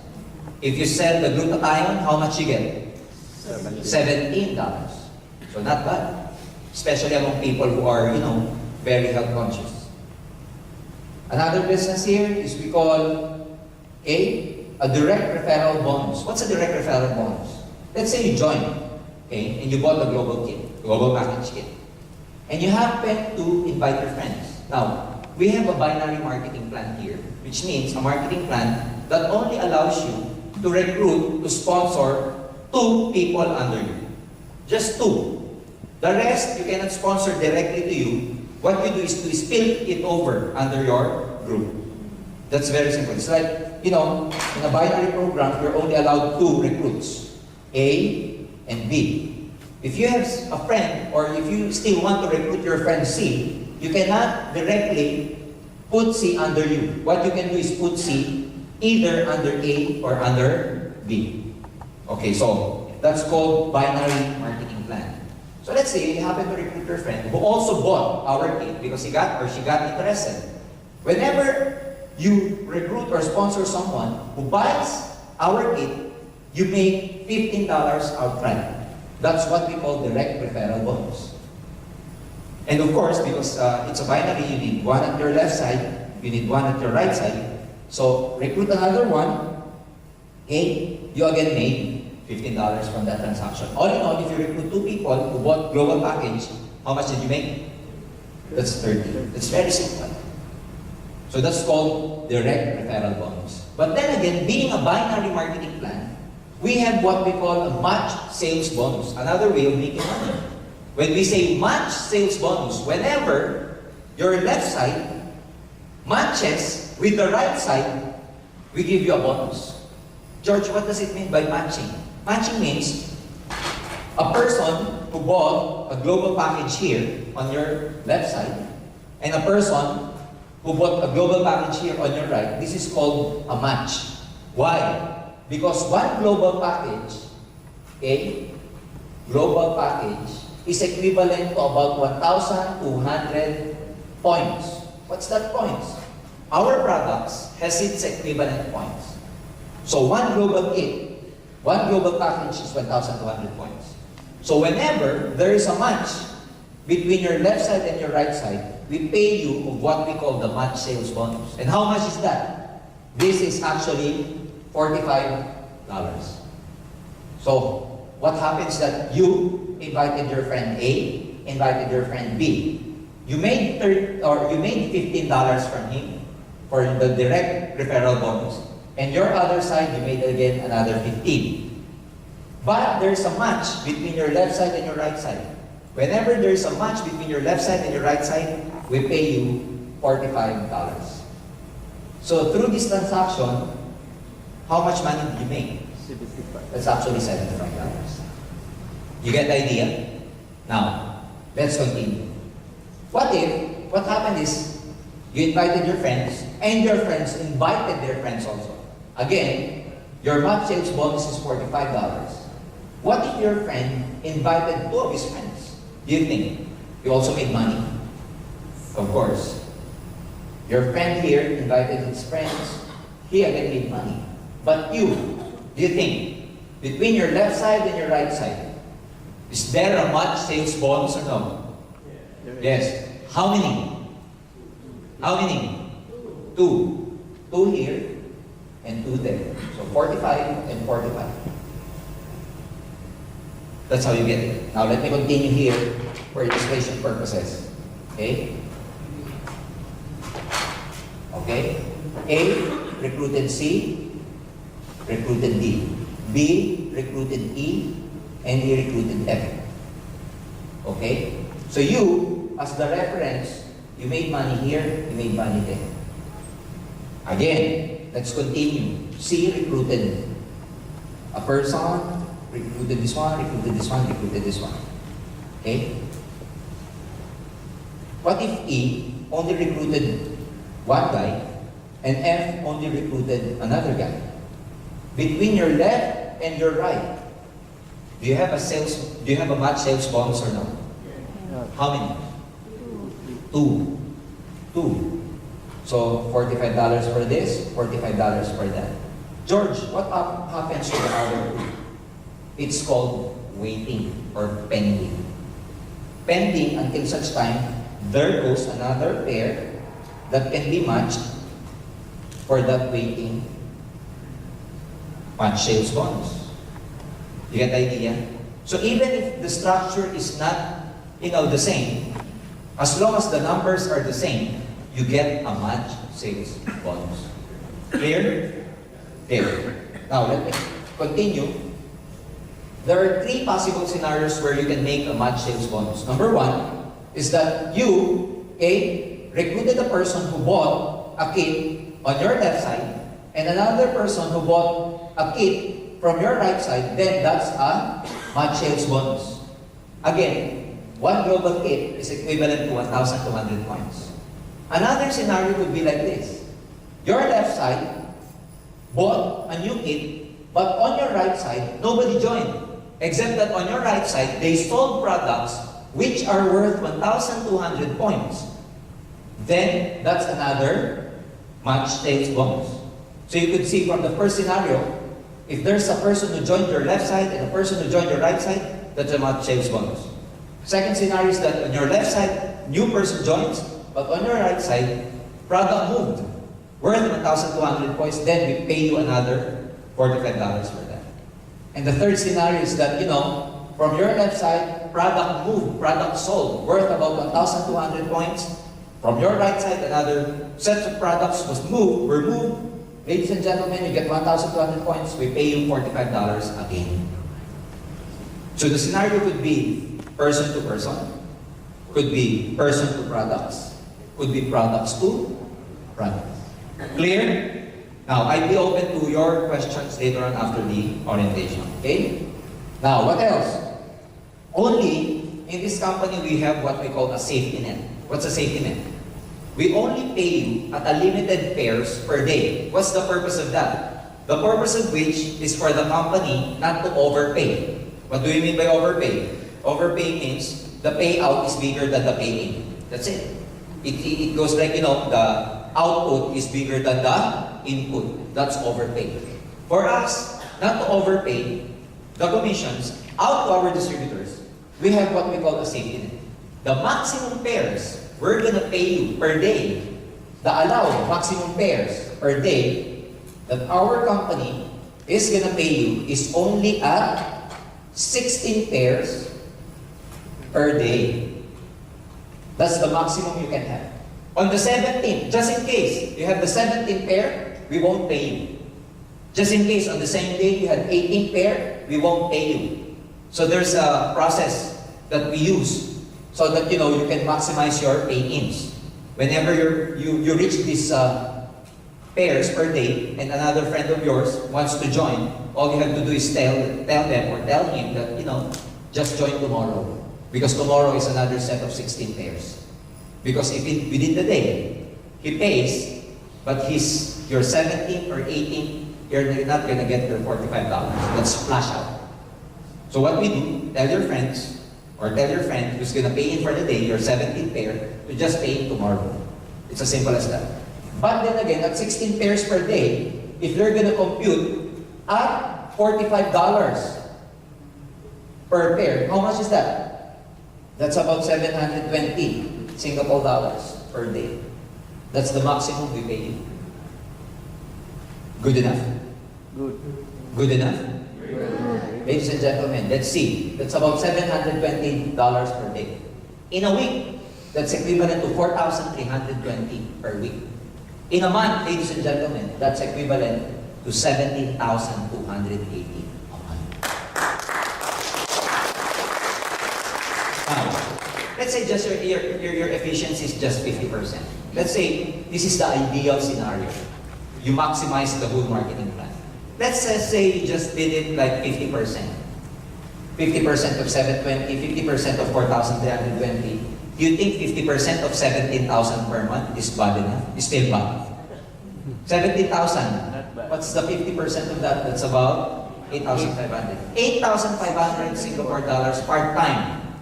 If you sell the glutathione, how much you get? $17. So not bad. Especially among people who are, very health conscious. Another business here is we call a direct referral bonus. What's a direct referral bonus? Let's say you join, and you bought the global package kit. and you happen to invite your friends. Now, we have a binary marketing plan here, which means a marketing plan that only allows you to recruit, to sponsor 2 people under you. Just 2. The rest, you cannot sponsor directly to you. What you do is to spill it over under your group. That's very simple. It's like, in a binary program, you're only allowed 2 recruits, A and B. If you have a friend, or if you still want to recruit your friend C, you cannot directly put C under you. What you can do is put C either under A or under B. Okay, so that's called binary marketing plan. So let's say you happen to recruit your friend who also bought our kit because he got or she got interested. Whenever you recruit or sponsor someone who buys our kit, you make $15 outright. That's what we call direct referral bonus. And of course, because it's a binary, you need one at your left side, you need one at your right side. So recruit another one, okay? You again made $15 from that transaction. All in all, if you recruit 2 people who bought global package, how much did you make? That's 30. It's very simple. So that's called direct referral bonus. But then again, being a binary marketing plan, we have what we call a match sales bonus, another way of making money. When we say match sales bonus, whenever your left side matches with the right side, we give you a bonus. George, what does it mean by matching? Matching means a person who bought a global package here on your left side and a person who bought a global package here on your right, this is called a match. Why? Because one global package, okay, global package is equivalent to about 1,200 points. What's that points? Our products has its equivalent points. So one global kit, one global package is 1,200 points. So whenever there is a match between your left side and your right side, we pay you of what we call the match sales bonus. And how much is that? This is actually $45. So what happens that you invited your friend A, invited your friend B. You made $15 from him for the direct referral bonus. And your other side, you made again another 15. But there's a match between your left side and your right side. Whenever there's a match between your left side and your right side, we pay you $45. So through this transaction, how much money did you make? 75. That's actually $75. You get the idea? Now, let's continue. What happened is, you invited your friends, and your friends invited their friends also. Again, your match sales bonus is $45. What if your friend invited 2 of his friends? Do you think you also made money? Of course. Your friend here invited his friends. He again made money. But you, do you think, between your left side and your right side, is there a match sales bonus or no? Yes. How many? How many? 2. 2 here and 2 there. So 45 and 45. That's how you get it. Now let me continue here for illustration purposes. Okay? Okay? A recruited C, recruited D. B recruited E, and E recruited F. Okay? So you, as the reference, you made money here, you made money there. Again, let's continue. C recruited a person, recruited this one, recruited this one, recruited this one. Okay? What if E only recruited one guy and F only recruited another guy? Between your left and your right, do you have a match sales bonus or no? How many? 2. 2. So $45 for this, $45 for that. George, what happens to the other 2? It's called waiting or pending. Pending until such time there goes another pair that can be matched for that waiting match sales bonus. You get the idea? So even if the structure is not, the same, As long as the numbers are the same, you get a match sales bonus. Clear? Clear. Now, let me continue. There are three possible scenarios where you can make a match sales bonus. Number one is that you, recruited a person who bought a kit on your left side and another person who bought a kit from your right side, then that's a match sales bonus. Again, one global kit is equivalent to 1,200 points. Another scenario would be like this. Your left side bought a new kit, but on your right side, nobody joined. Except that on your right side, they sold products which are worth 1,200 points. Then, that's another match sales bonus. So you could see from the first scenario, if there's a person who joined your left side and a person who joined your right side, that's a match sales bonus. Second scenario is that on your left side, new person joins, but on your right side, product moved, worth 1,200 points, then we pay you another $45 for that. And the third scenario is that, from your left side, product moved, product sold, worth about 1,200 points. From your right side, another set of products were moved. Ladies and gentlemen, you get 1,200 points, we pay you $45 again. So the scenario could be person to person, could be person to products, could be products to products. Clear? Now, I'd be open to your questions later on after the orientation. Okay? Now, what else? Only in this company we have what we call a safety net. What's a safety net? We only pay you at a limited pairs per day. What's the purpose of that? The purpose of which is for the company not to overpay. What do you mean by overpay? Overpay means the payout is bigger than the pay-in. That's it. It goes like, the output is bigger than the input. That's overpay. For us, not to overpay the commissions out to our distributors, we have what we call a safety net. The maximum pairs we're going to pay you per day, the allowed maximum pairs per day that our company is going to pay you is only at 16 pairs per day. That's the maximum you can have. On the 17th, just in case you have the 17th pair, we won't pay you. Just in case on the same day you had 18th pair, we won't pay you. So there's a process that we use so that you can maximize your pay-ins. Whenever you reach these pairs per day and another friend of yours wants to join, all you have to do is tell them or tell him that just join tomorrow, because tomorrow is another set of 16 pairs. Because if within the day he pays, but your 17th or 18th, you're not going to get your $45. That's splash out. So what we do, tell your friends, or tell your friend who's going to pay in for the day, your 17th pair, to just pay in tomorrow. It's as simple as that. But then again, at 16 pairs per day, if you're going to compute at $45 per pair, how much is that? That's about 720 Singapore dollars per day. That's the maximum we pay you. Good enough? Good. Good enough? Ladies and gentlemen, let's see. That's about $720 per day. In a week, that's equivalent to 4,320 per week. In a month, ladies and gentlemen, that's equivalent to 17,280 a month. Now, let's say just your efficiency is just 50%. Let's say this is the ideal scenario. You maximize the whole marketing plan. Let's say you just did it like 50%. 50% of 720, 50% of 4,320. Do you think 50% of 17,000 per month is bad enough? Is still bad? 17,000. What's the 50% of that? That's about 8,500. 8,500 Singapore dollars part-time.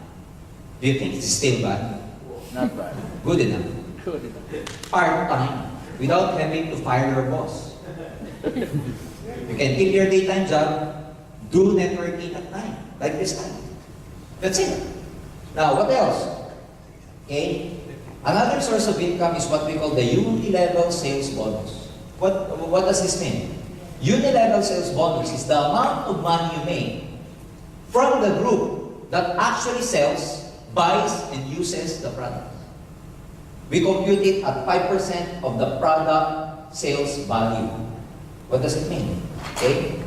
Do you think it's still bad? Not bad. Good enough. Good enough. Part-time. Without having to fire your boss. You can keep your daytime job, do networking at night, like this time. That's it. Now, what else? Okay? Another source of income is what we call the unilevel sales bonus. What does this mean? Unilevel sales bonus is the amount of money you make from the group that actually sells, buys, and uses the product. We compute it at 5% of the product sales value. What does it mean? Okay?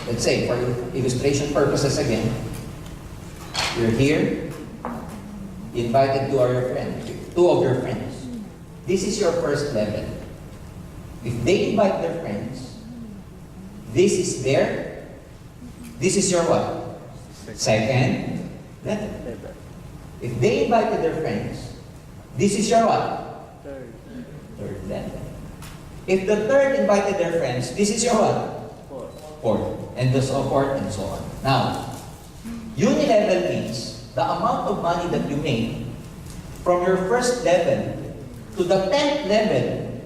Let's say, for illustration purposes again, you're here, invited two of your friends. This is your first level. If they invite their friends, this is your what? Second level. If they invited their friends, this is your what? Third. Third level. If the third invited their friends, this is your what? Fourth. Fourth. And so forth and so on. Now, unilevel means the amount of money that you make from your first level to the 10th level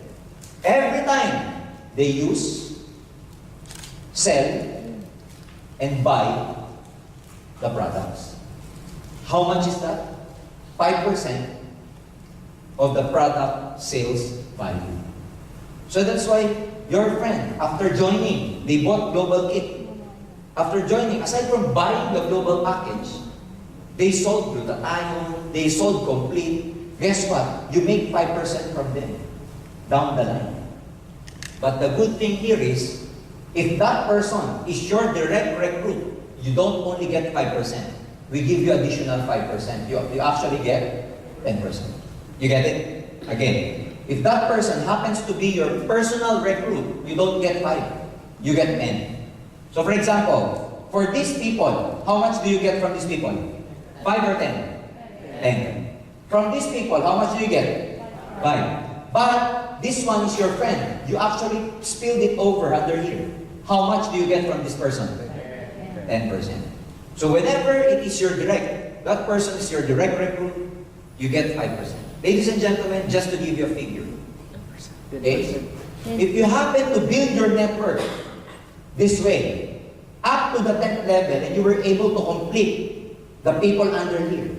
every time they use, sell, and buy the products. How much is that? 5% of the product sales value. So that's why your friend, after joining, they bought Global Kit. After joining, aside from buying the global package, they sold glutathione, they sold Complete. Guess what? You make 5% from them down the line. But the good thing here is, if that person is your direct recruit, you don't only get 5%. We give you additional 5%. You actually get 10%. You get it? Again, if that person happens to be your personal recruit, you don't get 5. You get 10. So for example, for these people, how much do you get from these people? 5 or 10? 10. From these people, how much do you get? 5. But this one is your friend. You actually spilled it over under here. How much do you get from this person? 10%. So whenever it is your direct, that person is your direct recruit, you get 5%. Ladies and gentlemen, just to give you a figure. Okay? If you happen to build your network this way, up to the 10th level, and you were able to complete the people under here,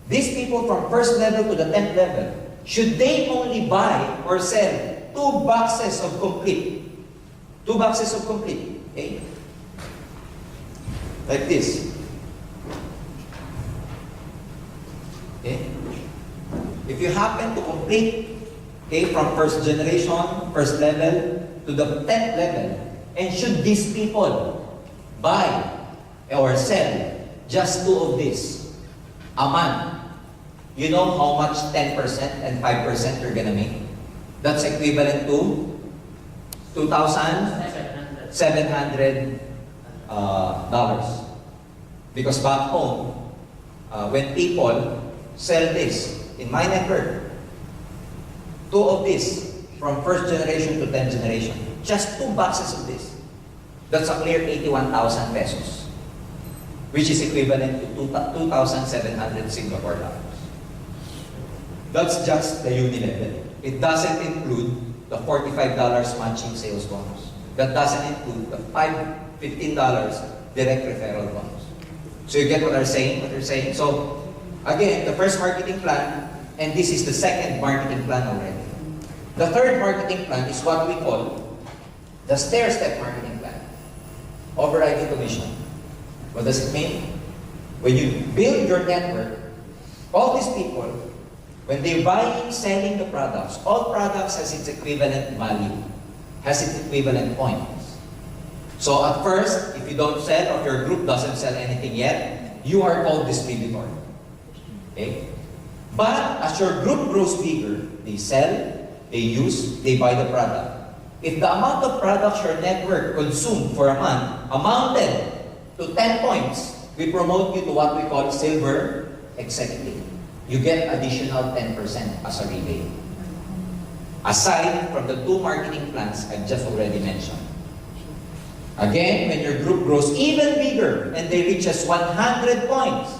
these people from first level to the 10th level, should they only buy or sell 2 boxes of Complete? 2 boxes of Complete. Okay? Like this. Okay? If you happen to complete, okay, from first generation, first level, to the 10th level, and should these people buy or sell just 2 of these a month, you know how much 10% and 5% you're gonna make? That's equivalent to $2,700 dollars. Because back home, when people sell this, in my network, 2 of this, from first generation to 10th generation, just 2 boxes of this, that's a clear 81,000 pesos, which is equivalent to 2,700 Singapore dollars. That's just the unilevel. It doesn't include the $45 matching sales bonus. That doesn't include the $15 direct referral bonus. So you get what they're saying? So, again, the first marketing plan, and this is the second marketing plan already. The third marketing plan is what we call the stair-step marketing plan. Overriding commission. What does it mean? When you build your network, all these people, when they're buying, selling the products, all products has its equivalent value, has its equivalent points. So at first, if you don't sell or your group doesn't sell anything yet, you are called distributor. Okay? But as your group grows bigger, they sell, they use, they buy the product. If the amount of products your network consumed for a month amounted to 10 points, we promote you to what we call silver executive. You get additional 10% as a rebate. Aside from the 2 marketing plans I've just already mentioned. Again, when your group grows even bigger and they reaches 100 points,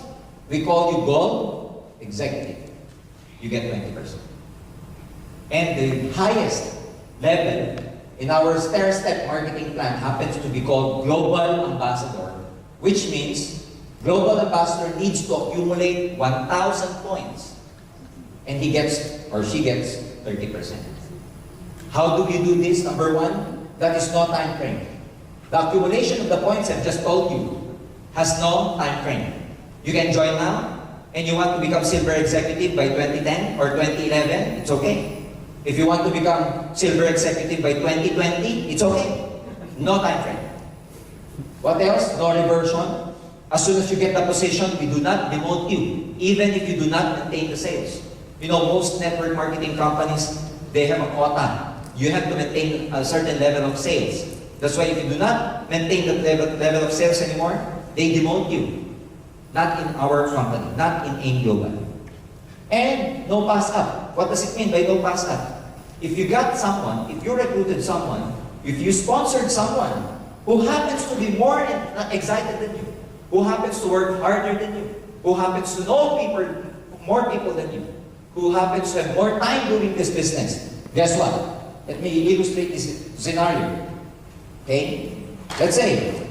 we call you gold executive. You get 20%. And the highest level in our stair-step marketing plan happens to be called global ambassador, which means global ambassador needs to accumulate 1,000 points, and he gets or she gets 30%. How do we do this? Number 1, that is no time frame. The accumulation of the points I've just told you has no time frame. You can join now, and you want to become silver executive by 2010 or 2011, it's okay. If you want to become silver executive by 2020, it's okay. No time frame. What else? No reversion. As soon as you get the position, we do not demote you, even if you do not maintain the sales. You know, most network marketing companies, they have a quota. You have to maintain a certain level of sales. That's why if you do not maintain that level of sales anymore, they demote you. Not in our company, not in AIM Global. And no pass up. What does it mean by no pass up? If you got someone, if you recruited someone, if you sponsored someone who happens to be more excited than you, who happens to work harder than you, who happens to know more people than you, who happens to have more time doing this business, guess what? Let me illustrate this scenario. Okay? Let's say,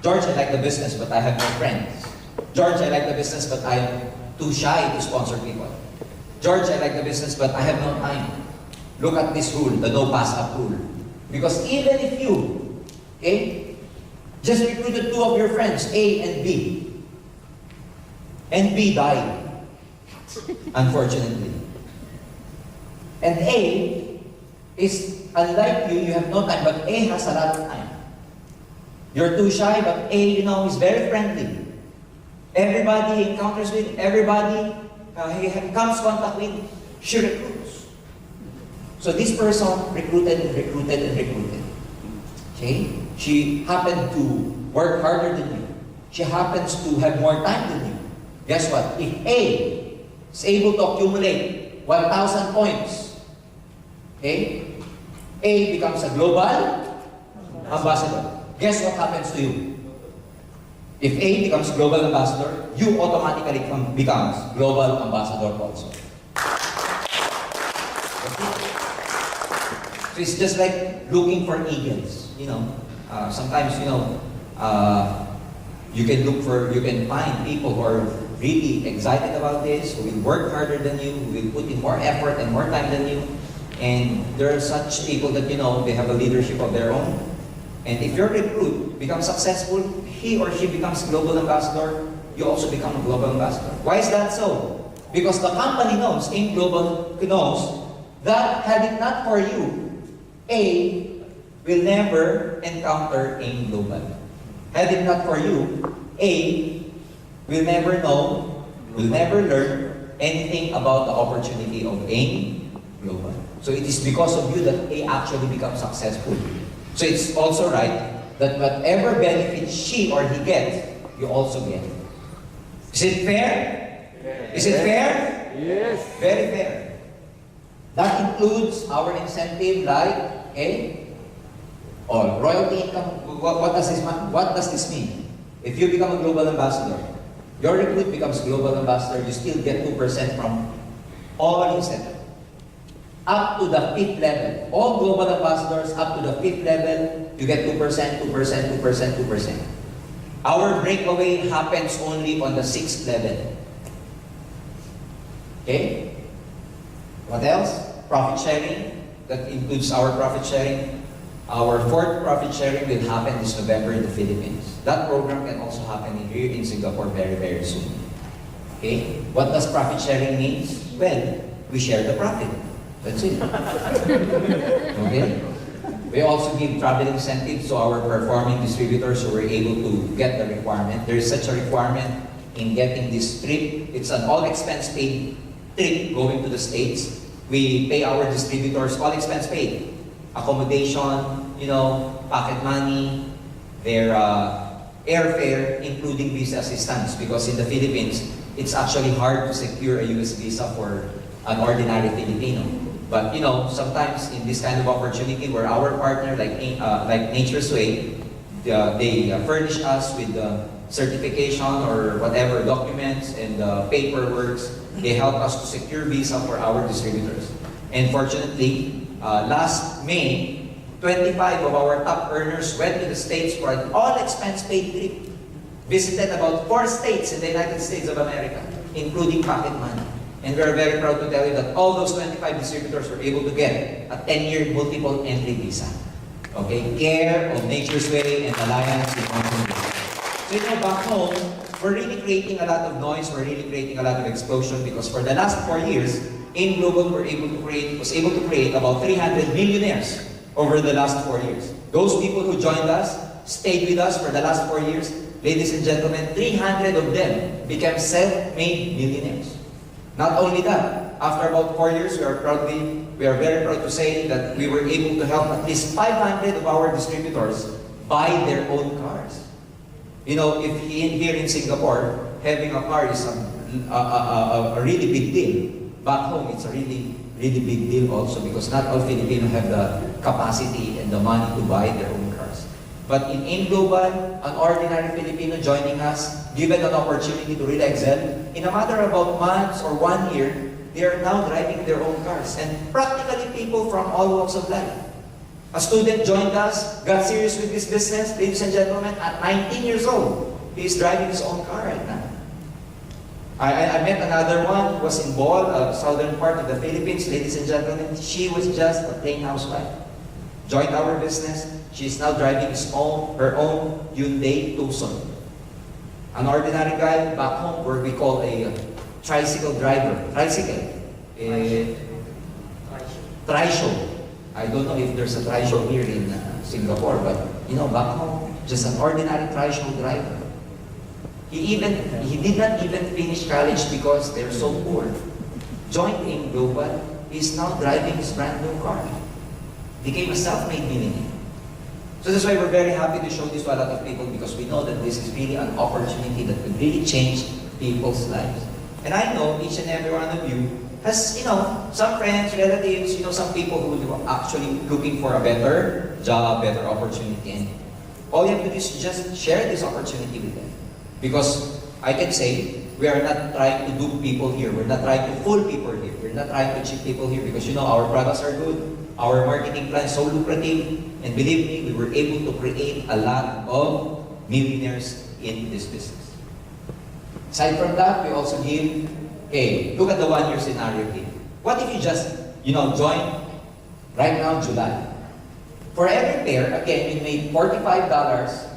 George, I like the business, but I have no friends. George, I like the business, but I'm too shy to sponsor people. George, I like the business, but I have no time. Look at this rule, the no pass up rule. Because even if you, okay, just recruited two of your friends, A and B died, unfortunately. And A is, unlike you have no time, but A has a lot of time. You're too shy, but A, is very friendly. Everybody he encounters with, everybody he comes contact with, she recruits. So this person recruited and recruited and recruited. Okay? She happened to work harder than you. She happens to have more time than you. Guess what? If A is able to accumulate 1,000 points, okay? A becomes a global ambassador. Guess what happens to you? If A becomes global ambassador, you automatically becomes global ambassador also. So it's just like looking for eagles. Sometimes you can find people who are really excited about this, who will work harder than you, who will put in more effort and more time than you. And there are such people that they have a leadership of their own. And if your recruit becomes successful, he or she becomes global ambassador, you also become a global ambassador. Why is that so? Because the company knows, AIM Global knows, that had it not for you, A will never encounter AIM Global. Had it not for you, A will never know, will never learn anything about the opportunity of AIM Global. So it is because of you that A actually becomes successful. So it's also right that whatever benefit she or he gets, you also get. Is it fair? Is it fair? Yes. Very fair. That includes our incentive like, royalty income. What does this mean? If you become a global ambassador, your recruit becomes global ambassador, you still get 2% from all incentive. Up to the 5th level. All global ambassadors up to the 5th level, you get 2%, 2%, 2%, 2%. Our breakaway happens only on the 6th level. Okay? What else? Profit sharing. That includes our profit sharing. Our 4th profit sharing will happen this November in the Philippines. That program can also happen here in Singapore very, very soon. Okay? What does profit sharing mean? Well, we share the profit. That's it. Okay? We also give travel incentives to our performing distributors who were able to get the requirement. There is such a requirement in getting this trip. It's an all-expense paid trip going to the States. We pay our distributors all expense paid. Accommodation, pocket money, their airfare, including visa assistance. Because in the Philippines, it's actually hard to secure a US visa for an ordinary Filipino. But sometimes in this kind of opportunity where our partner like Nature's Way, they furnish us with the certification or whatever documents and paperwork. They help us to secure visa for our distributors. And fortunately, last May, 25 of our top earners went to the States for an all-expense paid trip. Visited about 4 states in the United States of America, including pocket money. And we are very proud to tell you that all those 25 distributors were able to get a 10-year multiple entry visa. Okay? Care of Nature's Way and Alliance in Mountain View. So back home, we're really creating a lot of noise, we're really creating a lot of explosion because for the last 4 years, AIM Global was able to create about 300 millionaires over the last 4 years. Those people who joined us, stayed with us for the last 4 years, ladies and gentlemen, 300 of them became self-made millionaires. Not only that, after about 4 years, we are very proud to say that we were able to help at least 500 of our distributors buy their own cars. You know, if here in Singapore, having a car is a really big deal. Back home, it's a really big deal also because not all Filipinos have the capacity and the money to buy their own cars. But in AIM Global, an ordinary Filipino joining us, given an opportunity to really excel, in a matter of about months or 1 year, they are now driving their own cars. And practically people from all walks of life. A student joined us, got serious with this business, ladies and gentlemen, at 19 years old. He is driving his own car right now. I met another one who was in Bohol, southern part of the Philippines, ladies and gentlemen. She was just a plain housewife. Joined our business. She's now driving her own Hyundai Tucson. An ordinary guy back home where we call a tricycle driver. Tricycle. Trishow. I don't know if there's a trishow here in Singapore, but you know, back home, just an ordinary trishow driver. He did not even finish college because they're so poor. Joined AIM Global, he's now driving his brand new car. Became a self-made millionaire. So that's why we're very happy to show this to a lot of people because we know that this is really an opportunity that could really change people's lives. And I know each and every one of you has, you know, some friends, relatives, you know, some people who are actually looking for a better job, better opportunity. And all you have to do is just share this opportunity with them. Because I can say, we are not trying to dupe people here. We're not trying to fool people here. We're not trying to cheat people here because you know our products are good. Our marketing plan is so lucrative. And believe me, we were able to create a lot of millionaires in this business. Aside from that, we also give, okay, look at the 1 year scenario here. What if you just, you know, join right now, July? For every pair, again, you made $45.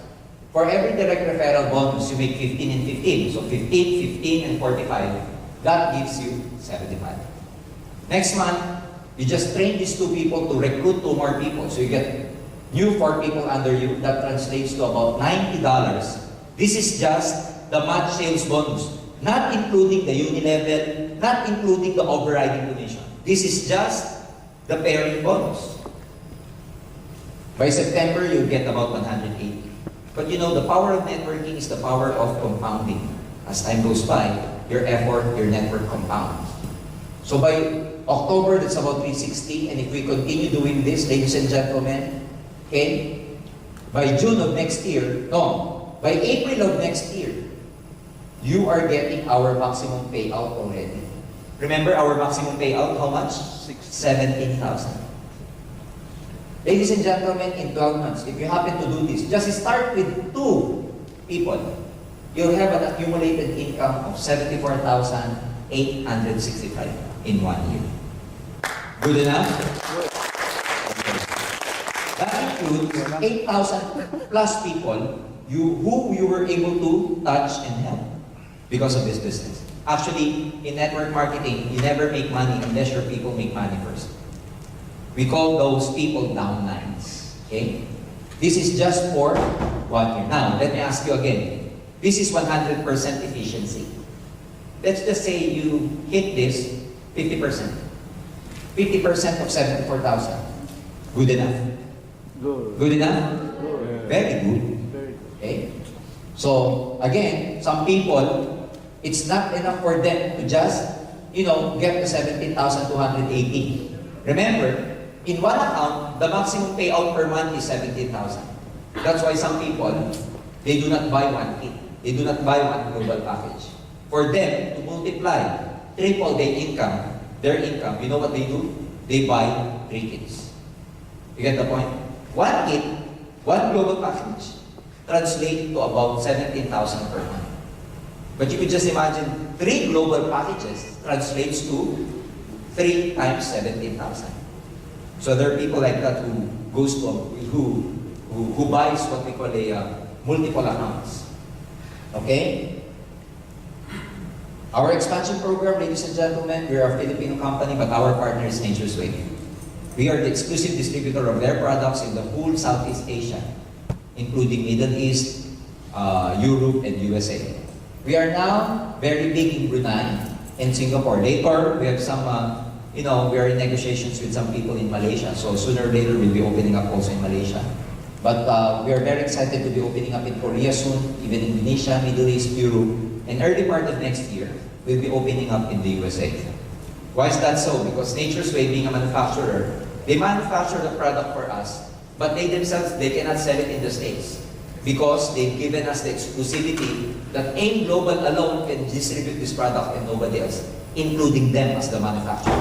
For every direct referral bonus, you make 15 and 15. So 15, 15, and 45. That gives you 75. Next month, you just train these 2 people to recruit 2 more people. So you get new 4 people under you. That translates to about $90. This is just the match sales bonus. Not including the uni-level, not including the overriding commission. This is just the pairing bonus. By September, you'll get about 180. But you know, the power of networking is the power of compounding. As time goes by, your effort, your network compounds. So by October, that's about 360. And if we continue doing this, ladies and gentlemen, okay, by June of next year, no, by April of next year, you are getting our maximum payout already. Remember our maximum payout, how much? 17,000. Ladies and gentlemen, in 12 months, if you happen to do this, just start with 2 people. You'll have an accumulated income of 74,865 in 1 year. Good enough? That includes 8,000 plus people who you were able to touch and help because of this business. Actually, in network marketing, you never make money unless your people make money first. We call those people downlines. Okay? This is just for 1 year. Now, let me ask you again. This is 100% efficiency. Let's just say you hit this 50%. 50% of 74,000. Good enough? Good. Good enough? Good. Very good. Very good. Okay? So, again, some people, it's not enough for them to just, you know, get to 17,280. Remember, in one account, the maximum payout per month is 17,000. That's why some people, they do not buy 1 kit. They do not buy 1 global package. For them to multiply, triple their income, you know what they do? They buy 3 kits. You get the point? 1 kit, 1 global package, translate to about 17,000 per month. But you could just imagine, 3 global packages translates to 3 times 17,000. So there are people like that who buys what we call a multiple accounts. Okay? Our expansion program, ladies and gentlemen, we are a Filipino company, but our partner is Nature's Way. We are the exclusive distributor of their products in the whole Southeast Asia, including Middle East, Europe, and USA. We are now very big in Brunei and Singapore. Later, we have some, we are in negotiations with some people in Malaysia. So sooner or later, we'll be opening up also in Malaysia. But we are very excited to be opening up in Korea soon, even Indonesia, Middle East, Europe, and early part of next year, we'll be opening up in the USA. Why is that so? Because Nature's Way, being a manufacturer, they manufacture the product for us, but they themselves, they cannot sell it in the States because they've given us the exclusivity that AIM Global alone can distribute this product and nobody else, including them as the manufacturer.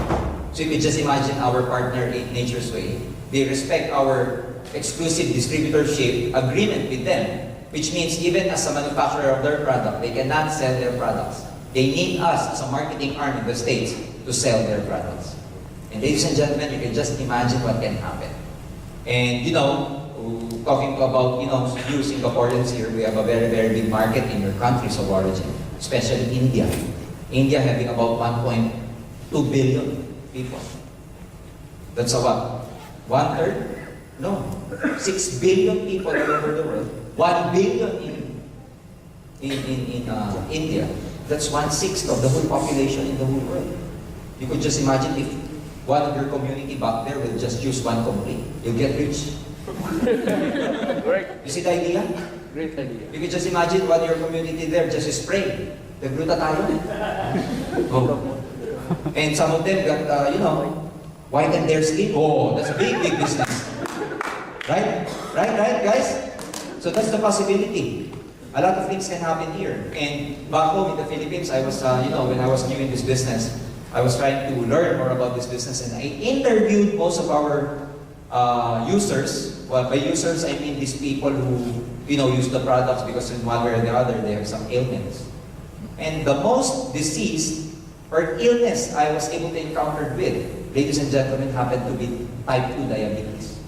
So if you just imagine our partner in Nature's Way, they respect our exclusive distributorship agreement with them, which means even as a manufacturer of their product, they cannot sell their products. They need us as a marketing arm in the States to sell their products. And ladies and gentlemen, you can just imagine what can happen. And talking about you Singaporeans here, we have a very, very big market in your countries of origin, especially India. India having about 1.2 billion people. That's a what? 1/3? No. 6 billion people all over the world. 1 billion in India. That's 1/6 of the whole population in the whole world. You could just imagine if one of your community back there will just use one complete. You'll get rich. Great. You see the idea? Great idea. You could just imagine one of your community there just spray. Nagluta tayo. Oh. And some of them got, whitened their skin. Oh, that's a big, big business. Right? Right, guys? So that's the possibility. A lot of things can happen here. And back home in the Philippines, I was, when I was new in this business, I was trying to learn more about this business, and I interviewed most of our users. Well, by users, I mean these people who, use the products because in one way or the other, they have some ailments. And the most disease or illness I was able to encounter with, ladies and gentlemen, happened to be type 2 diabetes.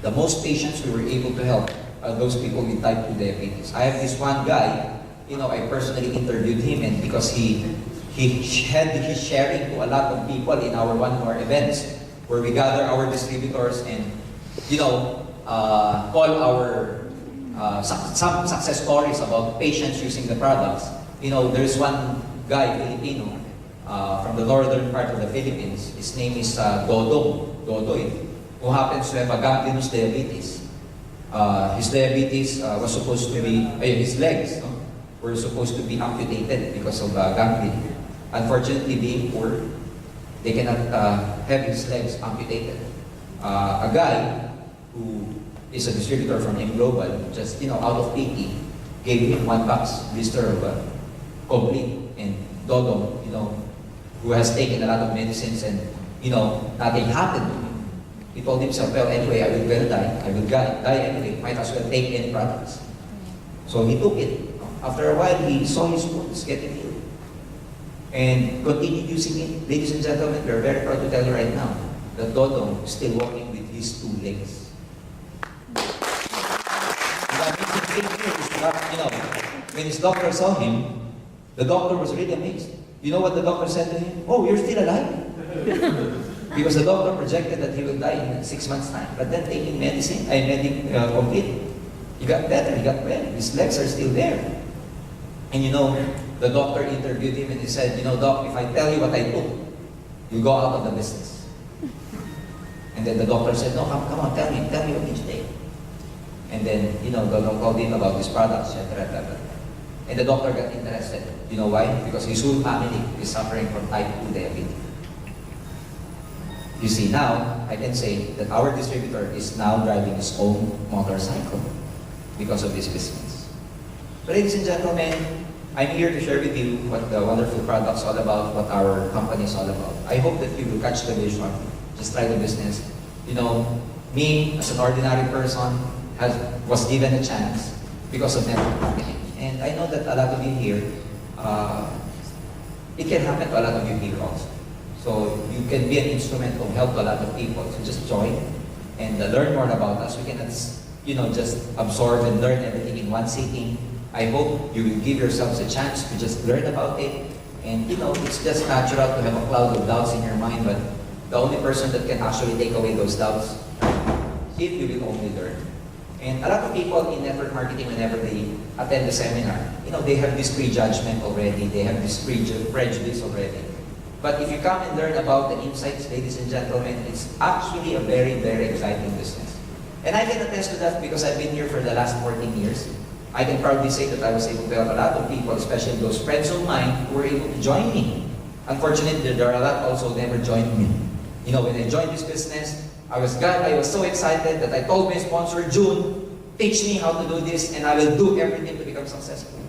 The most patients we were able to help are those people with type 2 diabetes. I have this one guy, I personally interviewed him, and because he had his sharing to a lot of people in our one of our events, where we gather our distributors and, all our some success stories about patients using the products. There's one guy, Filipino, from the northern part of the Philippines. His name is Dodoy, who happens to have a gangrenous diabetes. His diabetes was supposed to be, his legs were supposed to be amputated because of gangrene. Unfortunately, being poor, they cannot have his legs amputated. A guy who is a distributor from AIM Global, just out of pity, gave him 1 box blister of complete. And Dodo, who has taken a lot of medicines and nothing happened to him. He told himself, well, anyway, I will die. I will die anyway. Might as well take any products. So he took it. After a while, he saw his wounds getting healed and continued using it. Ladies and gentlemen, we are very proud to tell you right now that Dodo is still walking with his 2 legs. When his doctor saw him, the doctor was really amazed. You know what the doctor said to him? Oh, you're still alive? Because the doctor projected that he will die in 6 months' time. But then taking medicine, complete, he got better, he got well. His legs are still there. And the doctor interviewed him and he said, Doc, if I tell you what I took, you go out of the business. And then the doctor said, no, come on, tell me what did you take? And then, the doctor called him about his products, etc. And the doctor got interested. You know why? Because his whole family is suffering from type 2 diabetes. You see, now, I can say that our distributor is now driving his own motorcycle because of this business. So ladies and gentlemen, I'm here to share with you what the wonderful product's all about, what our company is all about. I hope that you will catch the vision, just try the business. Me, as an ordinary person, was given a chance because of network marketing. And I know that a lot of you here, it can happen to a lot of you here also. So you can be an instrument of help to a lot of people. So just join and learn more about us. We cannot, just absorb and learn everything in one sitting. I hope you will give yourselves a chance to just learn about it And it's just natural to have a cloud of doubts in your mind, but the only person that can actually take away those doubts, if you will only learn. And a lot of people in network marketing, whenever they attend the seminar, they have this prejudgment already, they have this prejudice already. But if you come and learn about the insights, ladies and gentlemen, it's actually a very, very exciting business. And I can attest to that because I've been here for the last 14 years. I can proudly say that I was able to help a lot of people, especially those friends of mine who were able to join me. Unfortunately, there are a lot also who never joined me. When I joined this business, I was so excited that I told my sponsor, June, teach me how to do this and I will do everything to become successful.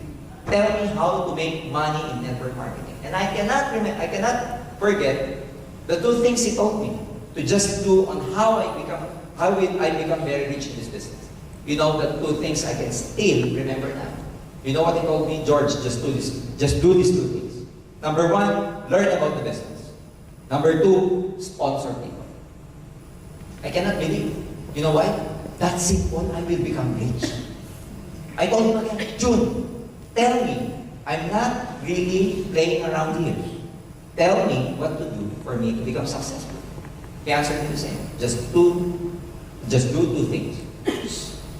Tell me how to make money in network marketing. And I cannot forget the two things he told me to just do on how will I become very rich in this business. The two things I can still remember now. You know what he told me? George, just do this. Just do these two things. Number one, learn about the business. Number two, sponsor people. I cannot believe. You know why? That's simple. I will become rich. I told him again, June, tell me. I'm not really playing around here. Tell me what to do for me to become successful. He answered me the same. Just do two things.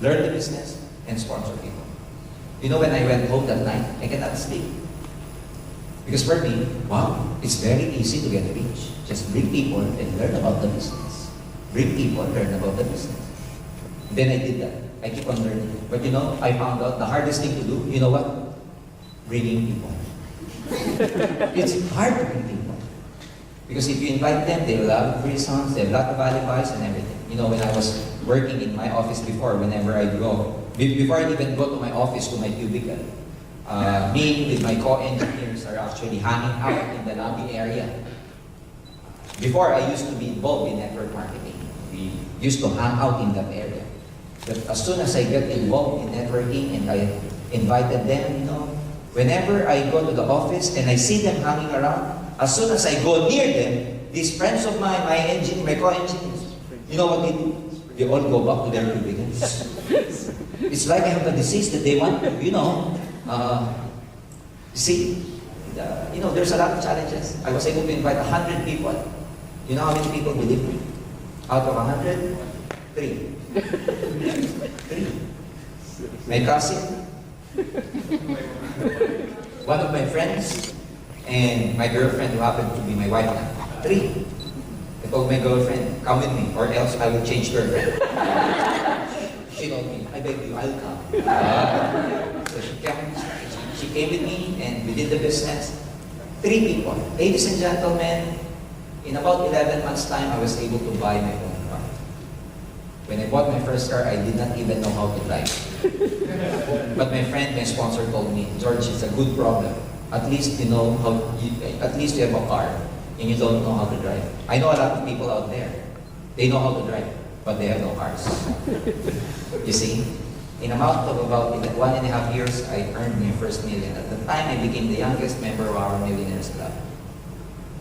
Learn the business and sponsor people. When I went home that night, I cannot sleep. Because for me, wow, it's very easy to get rich. Just bring people and learn about the business. Bring people, learn about the business. Then I did that. I keep on learning. But I found out the hardest thing to do, you know what? Bringing people. It's hard to bring people. Because if you invite them, they will have free songs, they have a lot of alibis and everything. When I was working in my office before, whenever I go, before I even go to my office, to my cubicle, me with my co-engineers are actually hanging out in the lobby area. Before, I used to be involved in network marketing. We used to hang out in that area. But as soon as I get involved in networking and I invited them, whenever I go to the office and I see them hanging around, as soon as I go near them, these friends of mine, my co-engineers, you know what they do? They all go back to their cubicles. It's like I have a disease that they want to, there's a lot of challenges. I was able to invite 100 people. You know how many people believe me? Out of 100, 3. 3. My cousin, one of my friends, and my girlfriend who happened to be my wife now. 3. I told my girlfriend, come with me or else I will change girlfriend. She told me, I beg you, I'll come. So she came with me and we did the business. 3 people. Ladies and gentlemen, in about 11 months' time, I was able to buy my own car. When I bought my first car, I did not even know how to drive. But my friend, my sponsor told me, George, it's a good problem. At least you know at least you have a car and you don't know how to drive. I know a lot of people out there. They know how to drive, but they have no cars. You see, in a amount of about 1.5 years, I earned my first million. At the time, I became the youngest member of our Millionaires Club.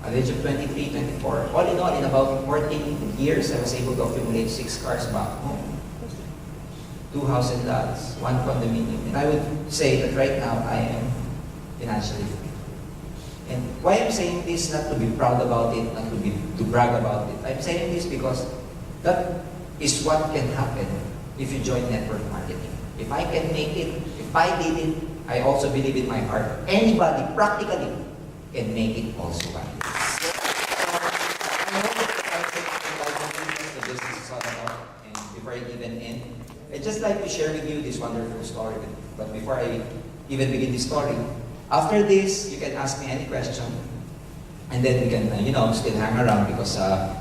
At the age of 23, 24, all in all, in about 14 years, I was able to accumulate 6 cars back home. 2 house and lots, 1 condominium. And I would say that right now, I am financially free. And why I'm saying this, not to be proud about it, not to brag about it. I'm saying this because that is what can happen if you join network marketing. If I can make it, if I did it, I also believe in my heart, anybody practically can make it also. I hope that the business is all about. And before I even end, I'd just like to share with you this wonderful story. But before I even begin this story, after this, you can ask me any question, and then we can, still hang around because I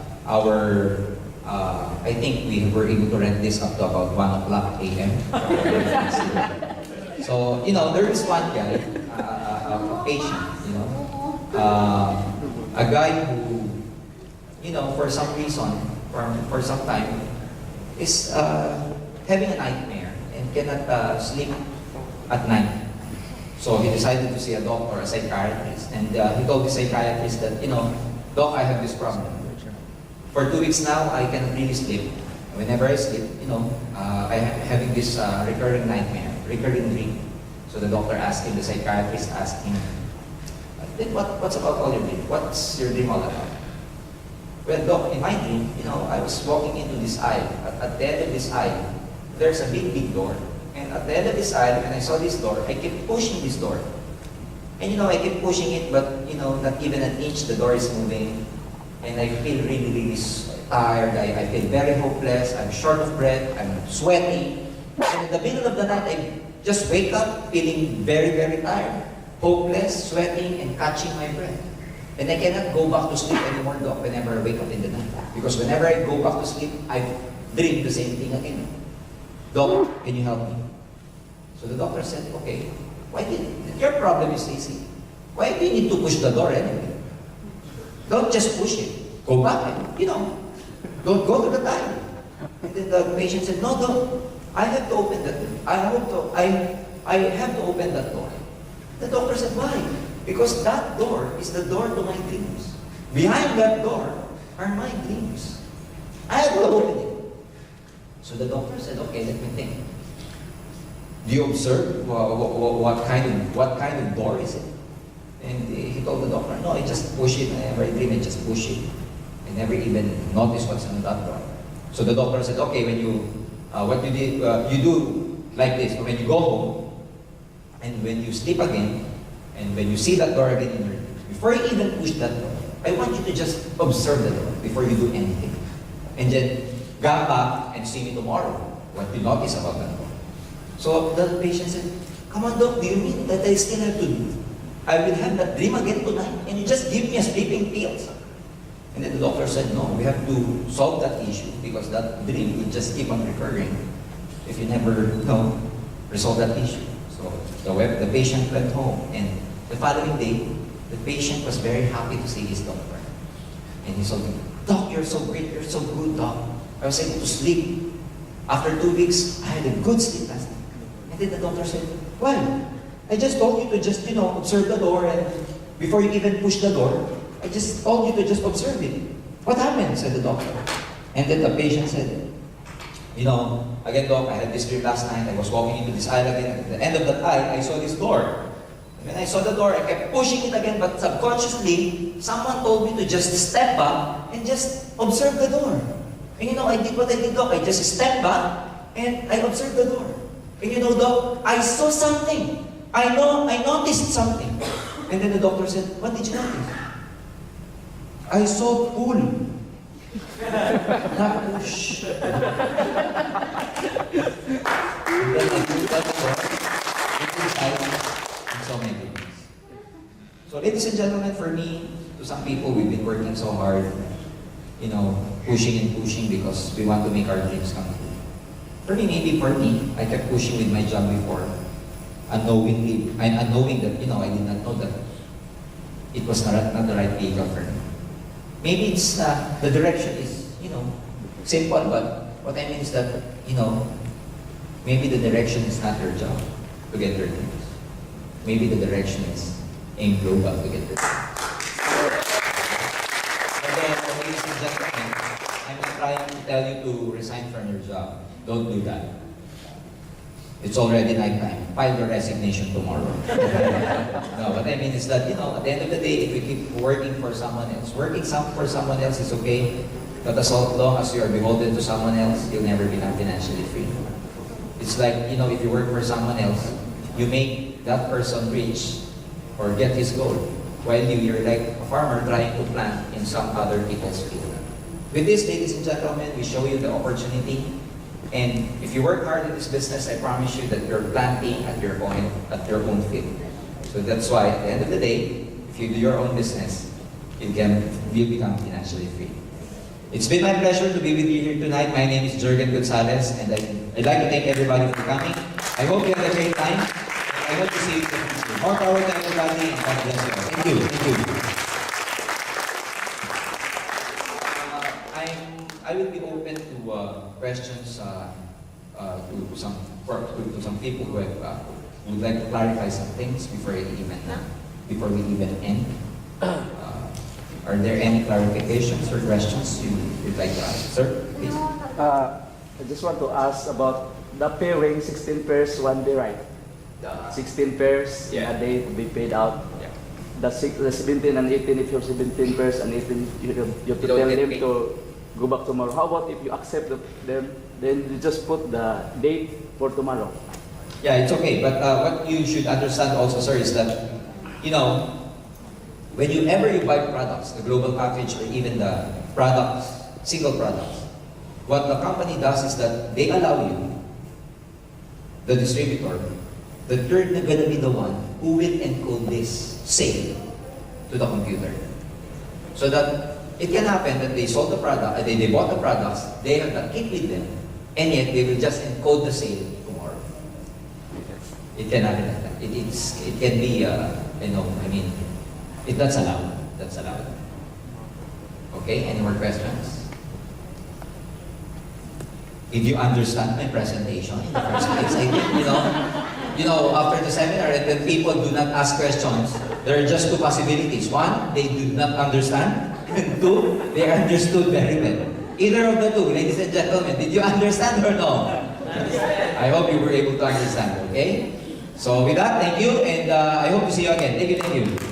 think we were able to rent this up to about 1:00 a.m. So, there is one guy, a patient, a guy who, for some reason, for some time, is having a nightmare and cannot sleep at night. So he decided to see a doctor, a psychiatrist, and he told the psychiatrist that, Doc, I have this problem. For 2 weeks now, I cannot really sleep. Whenever I sleep, I am having this recurring nightmare, recurring dream. So the doctor asked him, the psychiatrist asked him, Then what's about all your dream? What's your dream all about? Well, Doc, in my dream, I was walking into this aisle. At the end of this aisle, there's a big, big door. And at the end of this aisle, when I saw this door, I kept pushing this door. And I keep pushing it, but not even an inch the door is moving. And I feel really, really tired. I feel very hopeless. I'm short of breath. I'm sweaty. And in the middle of the night, I just wake up feeling very, very tired. Hopeless, sweating, and catching my breath. And I cannot go back to sleep anymore, Doc, whenever I wake up in the night. Because whenever I go back to sleep, I dream the same thing again. Doc, can you help me? So the doctor said, okay, your problem is easy. Why do you need to push the door anyway? Don't just push it. Go back and, don't go to the time. And then the patient said, no, Doc, I have to open that door. I have to open that door. The doctor said, why? Because that door is the door to my dreams. Behind that door are my dreams. I have to open it. So the doctor said, okay, let me think. Do you observe what kind of door is it? And he told the doctor, no, I just push it. Whenever I dream, I just push it. I never even notice what's on that door. So the doctor said, okay, when you do like this. When you go home, and when you sleep again, and when you see that door again in your dreams, before you even push that door, I want you to just observe the door before you do anything. And then come back and see me tomorrow, what you notice about that door. So the patient said, come on, Doc, do you mean that I still have to do? I will have that dream again tonight, and you just give me a sleeping pills. And then the doctor said, no, we have to solve that issue because that dream will just keep on recurring if you never resolve that issue. So the patient went home, and the following day, the patient was very happy to see his doctor. And he told me, Doc, you're so great, you're so good, Doc. I was able to sleep. After 2 weeks, I had a good sleep last night. And then the doctor said, well, I just told you to just, observe the door, and before you even push the door, I just told you to just observe it. What happened? Said the doctor. And then the patient said, again, Doc, I had this dream last night. I was walking into this aisle again. At the end of that aisle, I saw this door. And when I saw the door, I kept pushing it again, but subconsciously, someone told me to just step back and just observe the door. And I did what I did, Doc. I just stepped back and I observed the door. And Doc, I saw something. I noticed something. And then the doctor said, what did you notice? I saw pool. Not push. And then I put that door inside and saw my goodness. So ladies and gentlemen, for me, to some people, we've been working so hard, pushing and pushing because we want to make our dreams come true. For me, I kept pushing with my job before, unknowing that, I did not know that it was not the right vehicle for me. Maybe it's the direction is, simple, but what I mean is that, maybe the direction is not your job to get your dreams. Maybe the direction is aim global to get your dreams. Again, ladies and gentlemen, I'm not trying to tell you to resign from your job. Don't do that. It's already nighttime. File your resignation tomorrow. No, what I mean is that, at the end of the day, if we keep working for someone else, for someone else is okay, but as long as you are beholden to someone else, you'll never become financially free. It's like, if you work for someone else, you make that person rich or get his goal, while you're like a farmer trying to plant in some other people's field. With this, ladies and gentlemen, we show you the opportunity. And if you work hard in this business, I promise you that you're planting at your own field. So that's why at the end of the day, if you do your own business, you'll become financially free. It's been my pleasure to be with you here tonight. My name is Jurgen Gonzalez, and I'd like to thank everybody for coming. I hope you had a great time. I hope to see you soon. More power to everybody, and God bless you all. Thank you. Thank you. I will be open to questions to some people who would like to clarify some things before we even end. Are there any clarifications or questions you'd like to ask, sir? Please. I just want to ask about the pairing 16 pairs one day, right? 16 pairs Yeah. a day to be paid out. Yeah. the 17 and 18, if you're 17 first and 18, you have to You don't tell get them paid. to go back tomorrow. How about if you accept them, then you just put the date for tomorrow? Yeah, it's okay. But what you should understand also, sir, is that, you know, when you buy products, the global package or even the products, single products, what the company does is that they allow you, the distributor, that you're gonna be the one who will encode this sale to the computer. So that it can happen that they sold the product, they bought the products, they have the kit with them, and yet they will just encode the sale tomorrow. It can happen like that. It can be, that's allowed. That's allowed. Okay, any more questions? Did you understand my presentation in the first place? I think, after the seminar, and when people do not ask questions, there are just two possibilities. One, they do not understand. And two, they understood very well. Either of the two, ladies and gentlemen, did you understand or no? I hope you were able to understand, okay? So with that, thank you, and I hope to see you again. Thank you, thank you.